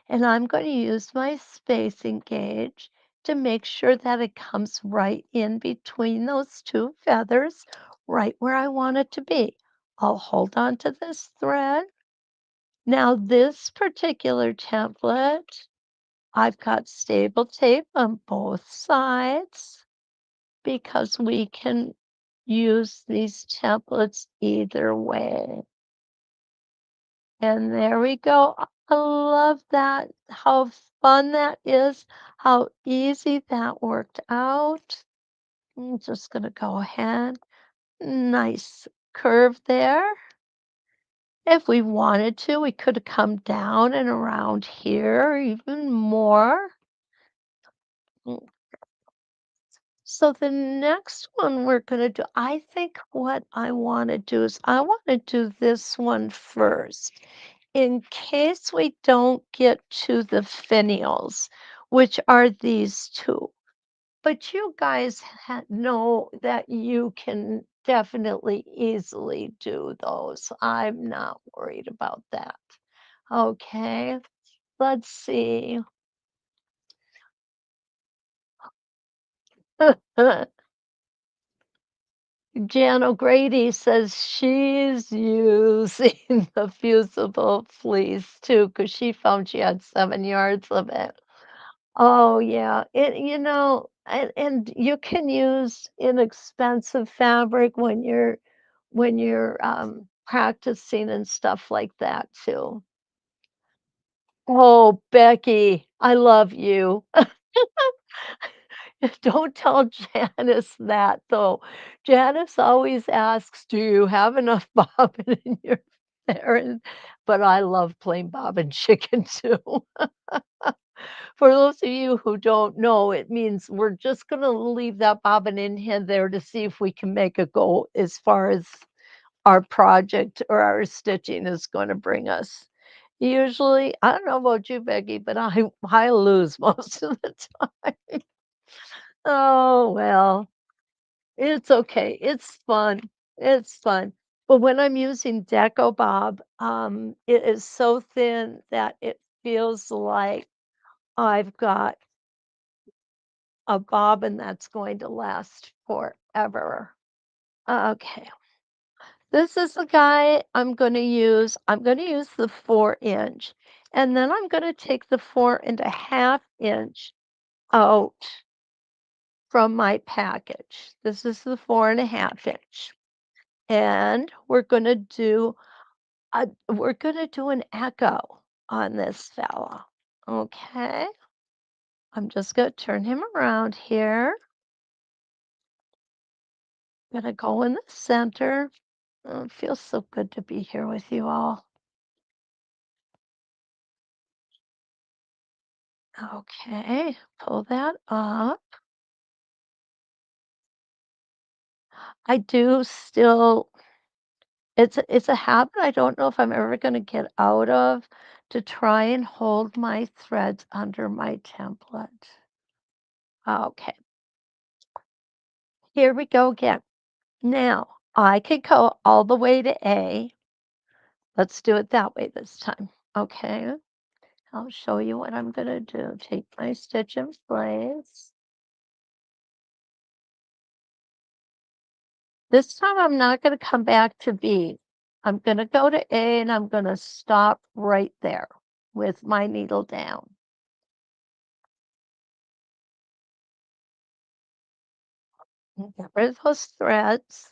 and I'm going to use my spacing gauge to make sure that it comes right in between those two feathers, right where I want it to be. I'll hold on to this thread. Now this particular template, I've got stable tape on both sides because we can use these templates either way. And there we go. I love that, how fun that is, how easy that worked out. I'm just gonna go ahead. Nice curve there. If we wanted to, we could have come down and around here even more. Mm, So the next one we're gonna do, I think what I wanna do is I wanna do this one first in case we don't get to the finials, which are these two. But you guys know that you can definitely easily do those. I'm not worried about that. Okay, let's see. Jan O'Grady says she's using the fusible fleece too because she found she had 7 yards of it. Oh, yeah. And you can use inexpensive fabric when you're practicing and stuff like that too. Oh, Becky, I love you. Don't tell Janice that though. Janice always asks, "Do you have enough bobbin in your hair?" But I love plain bobbin chicken too. For those of you who don't know, it means we're just gonna leave that bobbin in here there to see if we can make it go as far as our project or our stitching is gonna bring us. Usually, I don't know about you, Becky, but I lose most of the time. Oh, well, it's okay. It's fun. It's fun. But when I'm using Deco Bob, it is so thin that it feels like I've got a bobbin that's going to last forever. Okay, this is the guy I'm going to use. I'm going to use the 4 inch, and then I'm going to take the 4.5 inch out from my package. This is the 4.5 inch, and we're going to do an echo on this fella. Okay, I'm just going to turn him around here. Gonna go in the center. Oh, it feels so good to be here with you all. Okay, pull that up. I do still, it's a habit I don't know if I'm ever gonna get out of to try and hold my threads under my template. Okay, here we go again. Now, I could go all the way to A. Let's do it that way this time. Okay, I'll show you what I'm gonna do. Take my stitch in place. This time I'm not gonna come back to B. I'm gonna go to A and I'm gonna stop right there with my needle down. And get rid of those threads.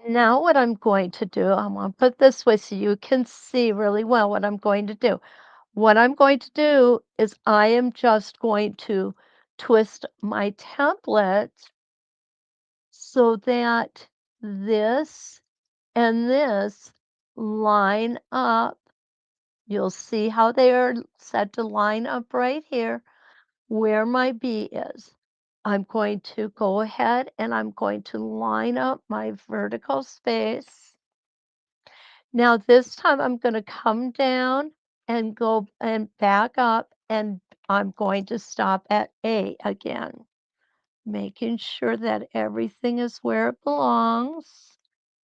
Now what I'm going to do, I'm gonna put this way so you can see really well what I'm going to do. What I'm going to do is I am just going to twist my template so that this and this line up. You'll see how they are set to line up right here where my B is. I'm going to go ahead and I'm going to line up my vertical space. Now this time I'm going to come down and go and back up and I'm going to stop at A again, making sure that everything is where it belongs.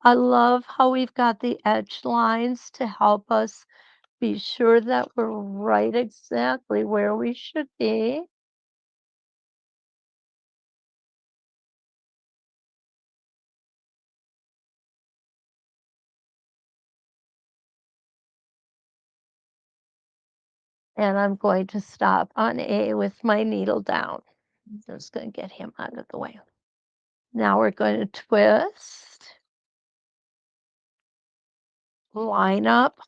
I love how we've got the edge lines to help us be sure that we're right exactly where we should be. and I'm going to stop on A with my needle down. I'm just going to get him out of the way. Now we're going to twist, line up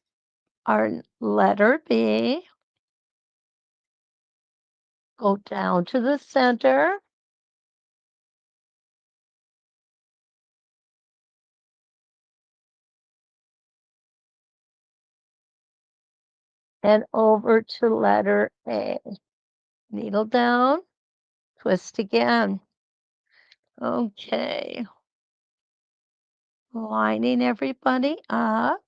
our letter B, go down to the center, and over to letter A. Needle down, twist again. Okay, lining everybody up.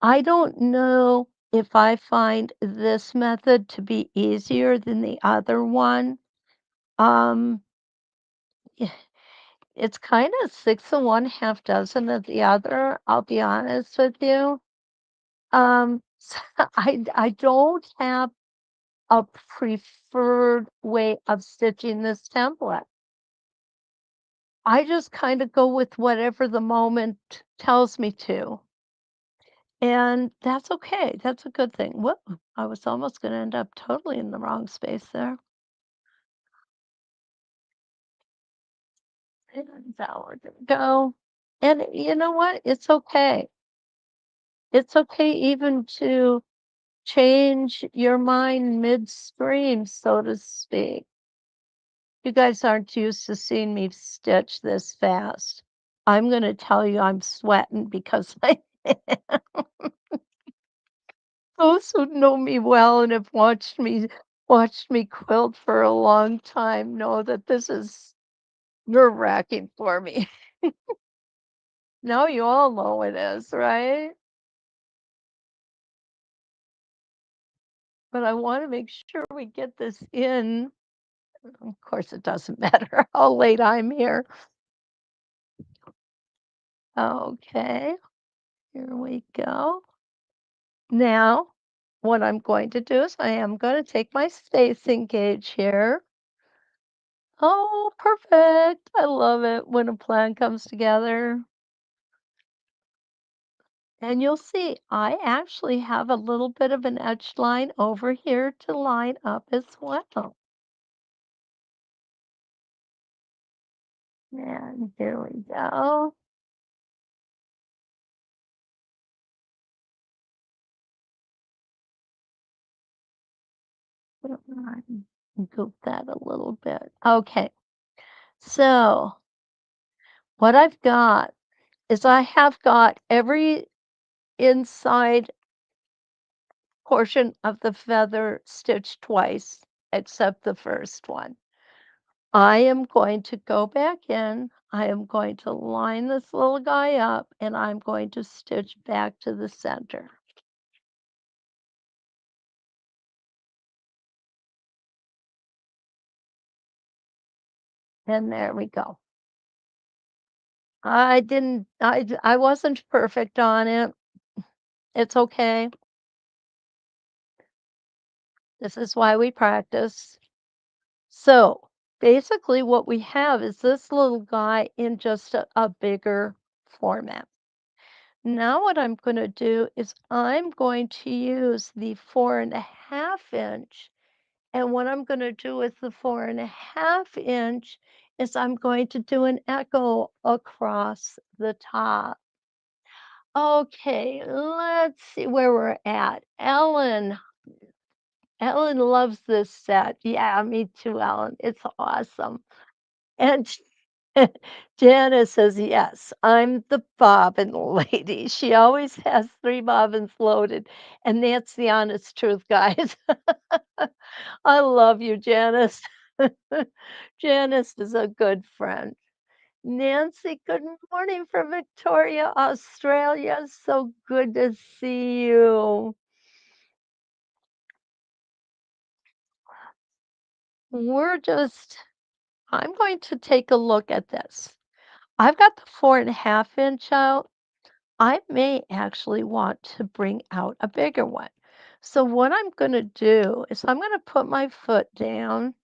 I don't know if I find this method to be easier than the other one. Um, yeah, it's kind of six of one, half dozen of the other, I'll be honest with you. So I don't have a preferred way of stitching this template. I just kind of go with whatever the moment tells me to. And that's okay. That's a good thing. Whoop, I was almost going to end up totally in the wrong space there. And now we're going to go. And you know what? It's okay. It's okay even to change your mind midstream, so to speak. You guys aren't used to seeing me stitch this fast. I'm going to tell you I'm sweating because I those who know me well and have watched me quilt for a long time know that this is nerve-wracking for me. Now you all know it is, right? But I want to make sure we get this in. Of course, it doesn't matter how late I'm here. Okay, here we go. Now, what I'm going to do is I am going to take my spacing gauge here. Oh, perfect. I love it when a plan comes together. And you'll see I actually have a little bit of an edge line over here to line up as well. And here we go. Goop that a little bit. Okay, so what I've got is I have got every inside portion of the feather stitched twice, except the first one. I am going to go back in, I am going to line this little guy up, and I'm going to stitch back to the center. And there we go. I wasn't perfect on it. It's okay. This is why we practice. So basically what we have is this little guy in just a bigger format. Now what I'm going to do is I'm going to use the 4.5 inch. And what I'm going to do with the 4.5 inch is I'm going to do an echo across the top. Okay, let's see where we're at. Ellen loves this set. Yeah, me too, Ellen. It's awesome. And Janice says, yes, I'm the bobbin lady. She always has three bobbins loaded. And that's the honest truth, guys. I love you, Janice. Janice is a good friend. Nancy, good morning from Victoria, Australia. So good to see you. We're just, I'm going to take a look at this. I've got the 4.5 inch out. I may actually want to bring out a bigger one. So what I'm gonna do is I'm gonna put my foot down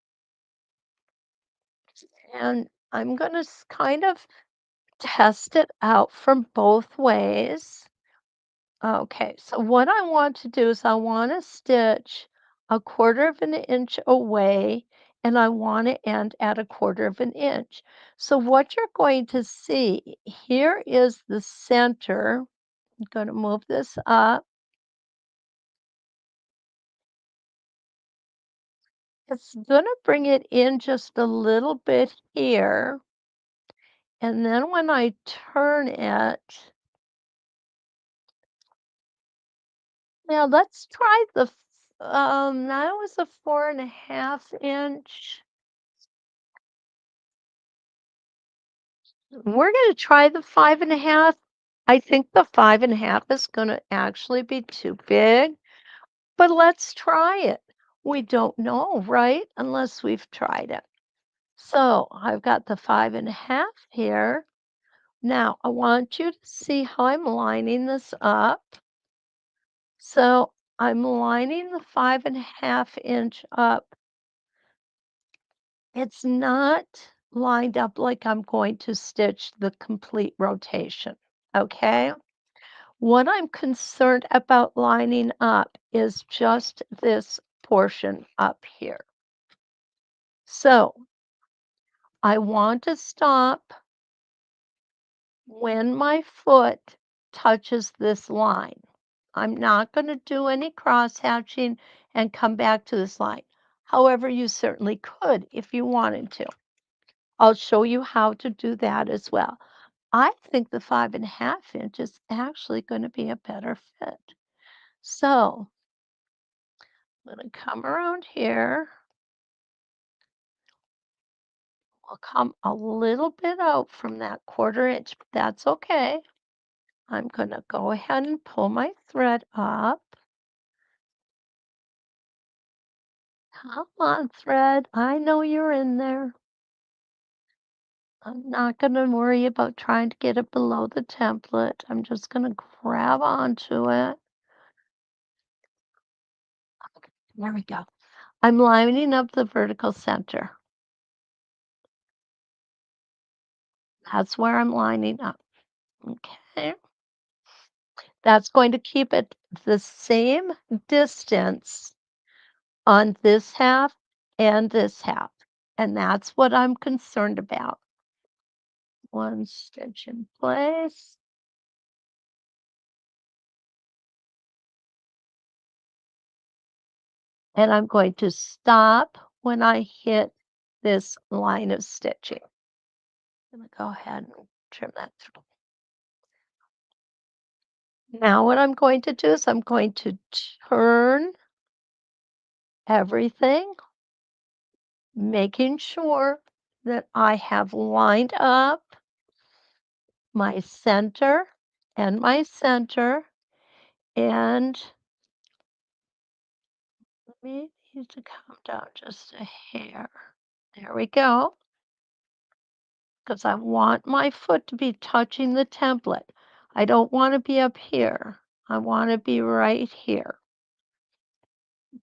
and I'm gonna kind of test it out from both ways. Okay, so what I want to do is I want to stitch a quarter of an inch away and I want to end at a quarter of an inch. So what you're going to see here is the center. I'm going to move this up. It's going to bring it in just a little bit here. And then when I turn it, now let's try that was a 4.5 inch. We're gonna try the 5.5. I think the 5.5 is gonna actually be too big, but let's try it. We don't know, right? Unless we've tried it. So I've got the 5.5 here. Now I want you to see how I'm lining this up. So I'm lining the 5.5 inch up. It's not lined up like I'm going to stitch the complete rotation. Okay. What I'm concerned about lining up is just this portion up here. So I want to stop when my foot touches this line. I'm not going to do any cross hatching and come back to this line. However, you certainly could if you wanted to. I'll show you how to do that as well. I think the 5.5 inch is actually going to be a better fit. So I'm going to come around here. I'll come a little bit out from that quarter inch, but that's okay. I'm going to go ahead and pull my thread up. Come on, thread. I know you're in there. I'm not going to worry about trying to get it below the template. I'm just going to grab onto it. There we go. I'm lining up the vertical center. That's where I'm lining up. Okay. That's going to keep it the same distance on this half and this half. And that's what I'm concerned about. One stitch in place. And I'm going to stop when I hit this line of stitching. I'm going to go ahead and trim that through. Now what I'm going to do is I'm going to turn everything, making sure that I have lined up my center and my center, and let me need to come down just a hair. There we go, because I want my foot to be touching the template. I don't want to be up here. I want to be right here.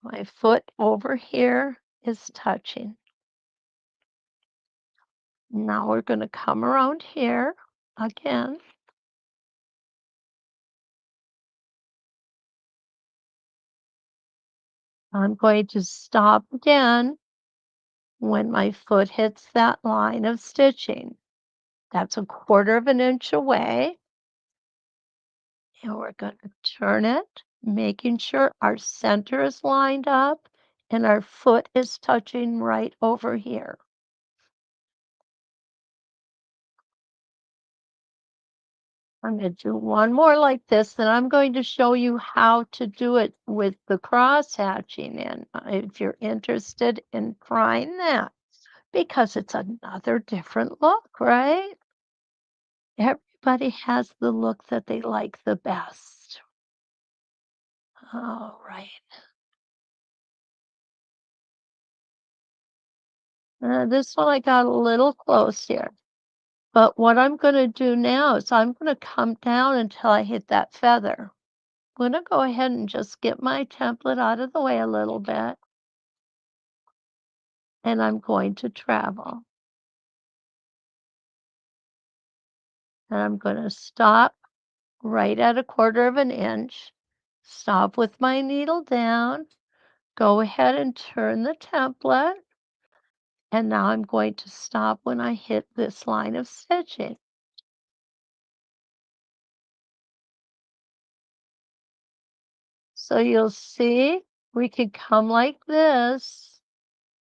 My foot over here is touching. Now we're going to come around here again. I'm going to stop again when my foot hits that line of stitching. That's a quarter of an inch away. And we're going to turn it, making sure our center is lined up and our foot is touching right over here. I'm going to do one more like this, and I'm going to show you how to do it with the cross hatching in if you're interested in trying that, because it's another different look, right? Everybody has the look that they like the best. All right. This one I got a little close here. But what I'm going to do now is I'm going to come down until I hit that feather. gonna go ahead and just get my template out of the way a little bit, and I'm going to travel. And I'm gonna stop right at 1/4 of an inch, stop with my needle down, go ahead and turn the template, and now I'm going to stop when I hit this line of stitching. So you'll see we could come like this,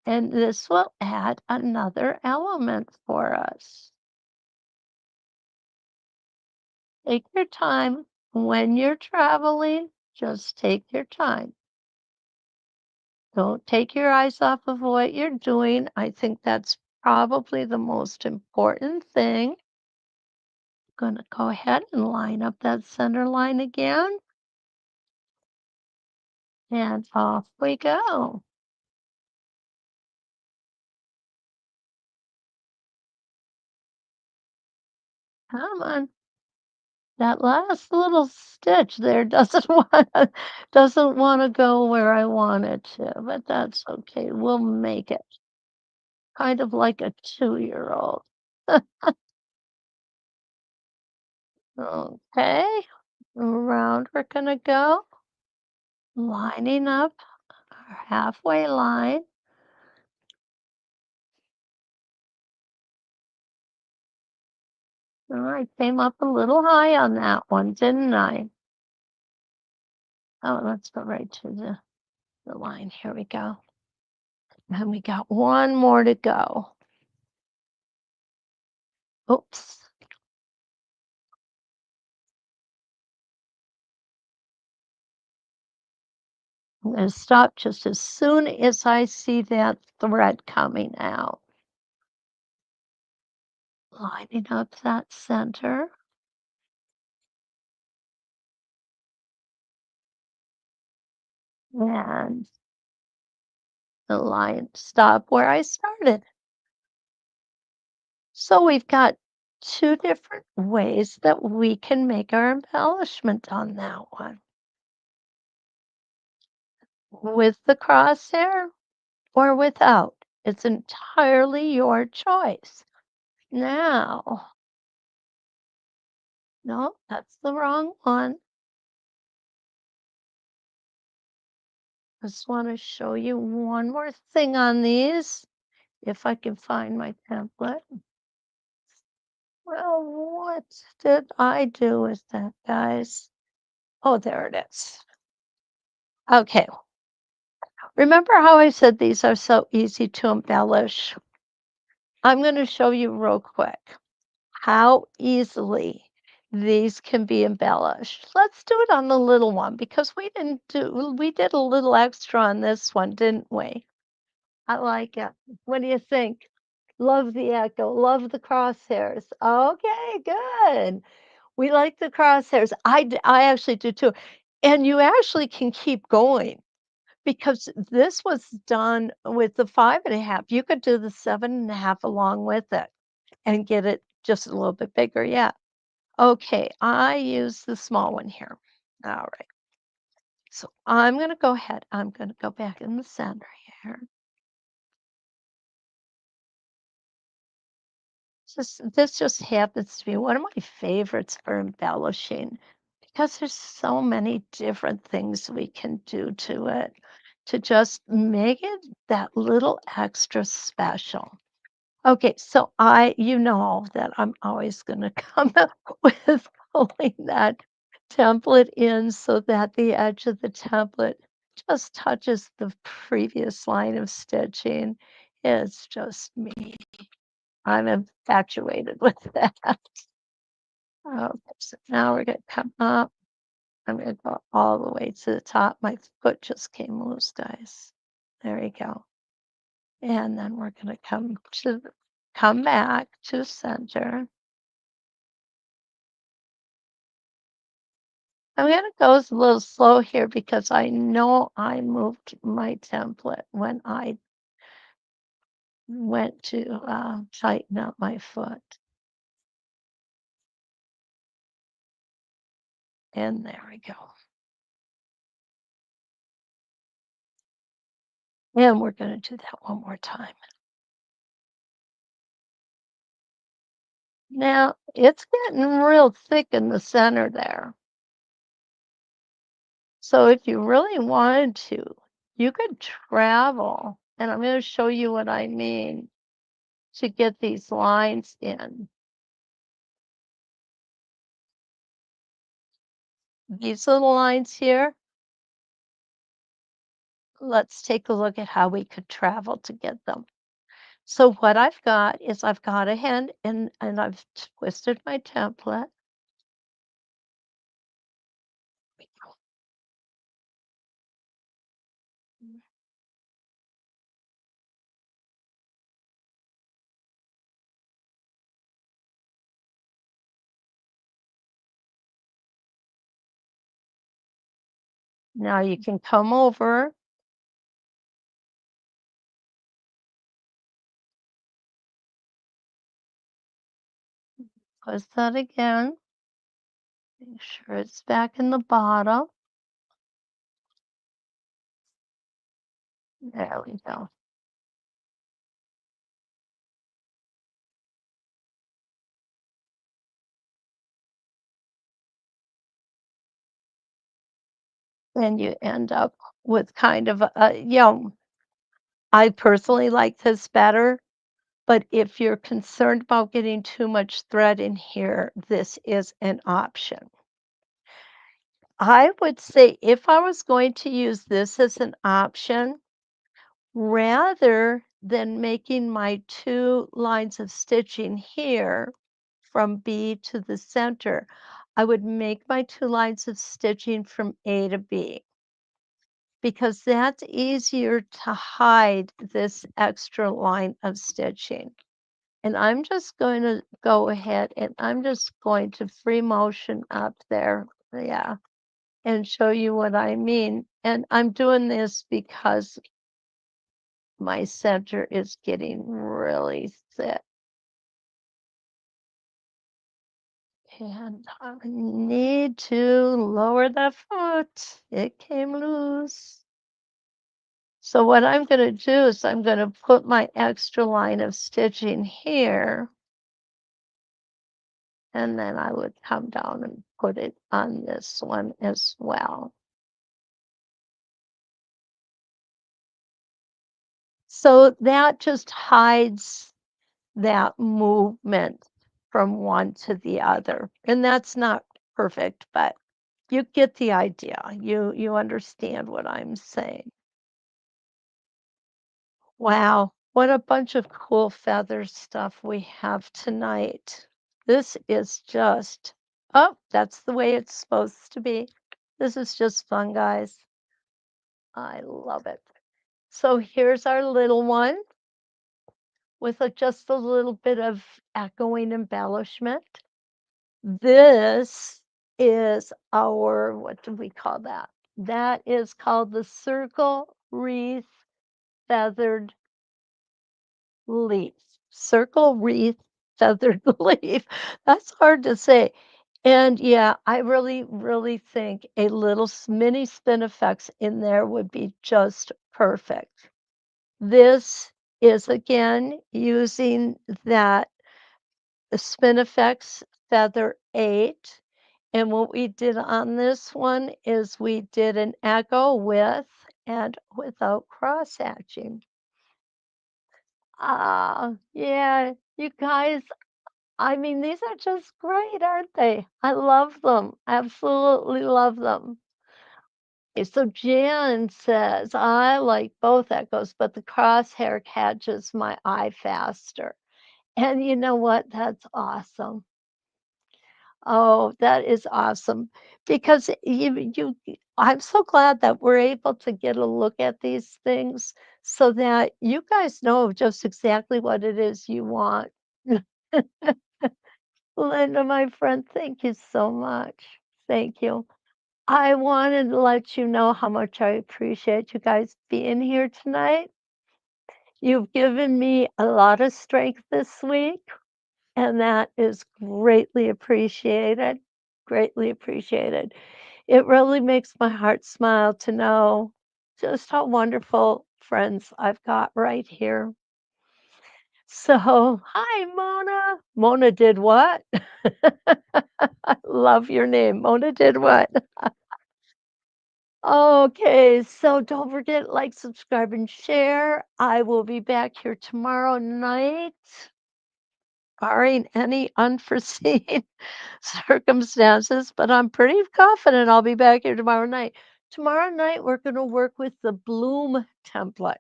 and this will add another element for us. Take your time when you're traveling, just take your time. Don't take your eyes off of what you're doing. I think that's probably the most important thing. Gonna go ahead and line up that center line again, and off we go. Come on. That last little stitch there doesn't wanna go where I want it to, but that's okay. We'll make it. Kind of like a 2-year-old. Okay, around we're gonna go, lining up our halfway line. Oh, I came up a little high on that one, didn't I? Oh, let's go right to the line. Here we go. And we got one more to go. Oops. I'm going to stop just as soon as I see that thread coming out. Lining up that center. And the line stop where I started. So we've got two different ways that we can make our embellishment on that one. With the crosshair or without. It's entirely your choice. Now, no, that's the wrong one. Just want to show you one more thing on these, if I can find my template. Well, what did I do with that, guys? Oh, there it is. Okay. Remember how I said these are so easy to embellish? I'm going to show you real quick how easily these can be embellished. Let's do it on the little one because we did a little extra on this one, didn't we? I like it. What do you think? Love the echo, love the crosshairs. Okay, good. We like the crosshairs. I actually do too. And you actually can keep going because this was done with the 5.5. You could do the 7.5 along with it and get it just a little bit bigger. Yeah. Okay, I use the small one here. All right. So I'm going to go ahead. I'm going to go back in the center here. This just happens to be one of my favorites for embellishing because there's so many different things we can do to it to just make it that little extra special. Okay, so you know that I'm always gonna come up with pulling that template in so that the edge of the template just touches the previous line of stitching. It's just me. I'm infatuated with that. Okay, so now we're gonna come up. I'm gonna go all the way to the top. My foot just came loose, guys. There you go. And then we're gonna come back to center. I'm gonna go a little slow here because I know I moved my template when I went to tighten up my foot. And there we go. And we're gonna do that one more time. Now, it's getting real thick in the center there. So if you really wanted to, you could travel, and I'm gonna show you what I mean, to get these lines in. These little lines here, let's take a look at how we could travel to get them. So what I've got is I've got a hand and I've twisted my template. Now you can come over, twist that again, make sure it's back in the bottom. There we go. And you end up with kind of I personally like this better, but if you're concerned about getting too much thread in here, this is an option. I would say if I was going to use this as an option, rather than making my 2 lines of stitching here from B to the center, I would make my 2 lines of stitching from A to B because that's easier to hide this extra line of stitching. And I'm just going to go ahead and I'm just going to free motion up there. Yeah. And show you what I mean. And I'm doing this because my center is getting really thick. And I need to lower the foot. It came loose. So what I'm going to do is I'm going to put my extra line of stitching here, and then I would come down and put it on this one as well. So that just hides that movement from one to the other. And that's not perfect, but you get the idea. You understand what I'm saying. Wow, what a bunch of cool feather stuff we have tonight. This is just, oh, that's the way it's supposed to be. This is just fun, guys. I love it. So here's our little one with just a little bit of echoing embellishment. This is our, what do we call that? That is called the circle wreath feathered leaf. Circle wreath feathered leaf. That's hard to say. And yeah, I really, really think a little mini spin effects in there would be just perfect. This is again using that Spinifex Feather 8. And what we did on this one is we did an echo with and without cross hatching. Ah, yeah, you guys, I mean, these are just great, aren't they? I love them. Absolutely love them. Okay, so Jan says, I like both echoes, but the crosshair catches my eye faster. And you know what? That's awesome. Oh, that is awesome because I'm so glad that we're able to get a look at these things so that you guys know just exactly what it is you want. Linda, my friend, thank you so much. Thank you. I wanted to let you know how much I appreciate you guys being here tonight. You've given me a lot of strength this week. And that is greatly appreciated, greatly appreciated. It really makes my heart smile to know just how wonderful friends I've got right here. So, hi, Mona. Mona did what? I love your name. Mona did what? Okay, so don't forget, like, subscribe, and share. I will be back here tomorrow night, barring any unforeseen circumstances, but I'm pretty confident I'll be back here tomorrow night. Tomorrow night, we're going to work with the Bloom template.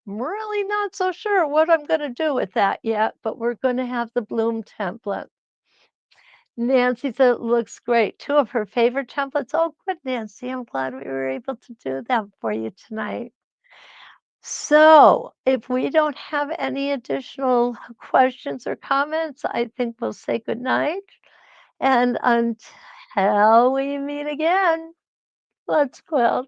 I'm really not so sure what I'm going to do with that yet, but we're going to have the Bloom template. Nancy said it looks great. Two of her favorite templates. Oh, good, Nancy. I'm glad we were able to do them for you tonight. So, if we don't have any additional questions or comments, I think we'll say good night. And until we meet again, let's quilt.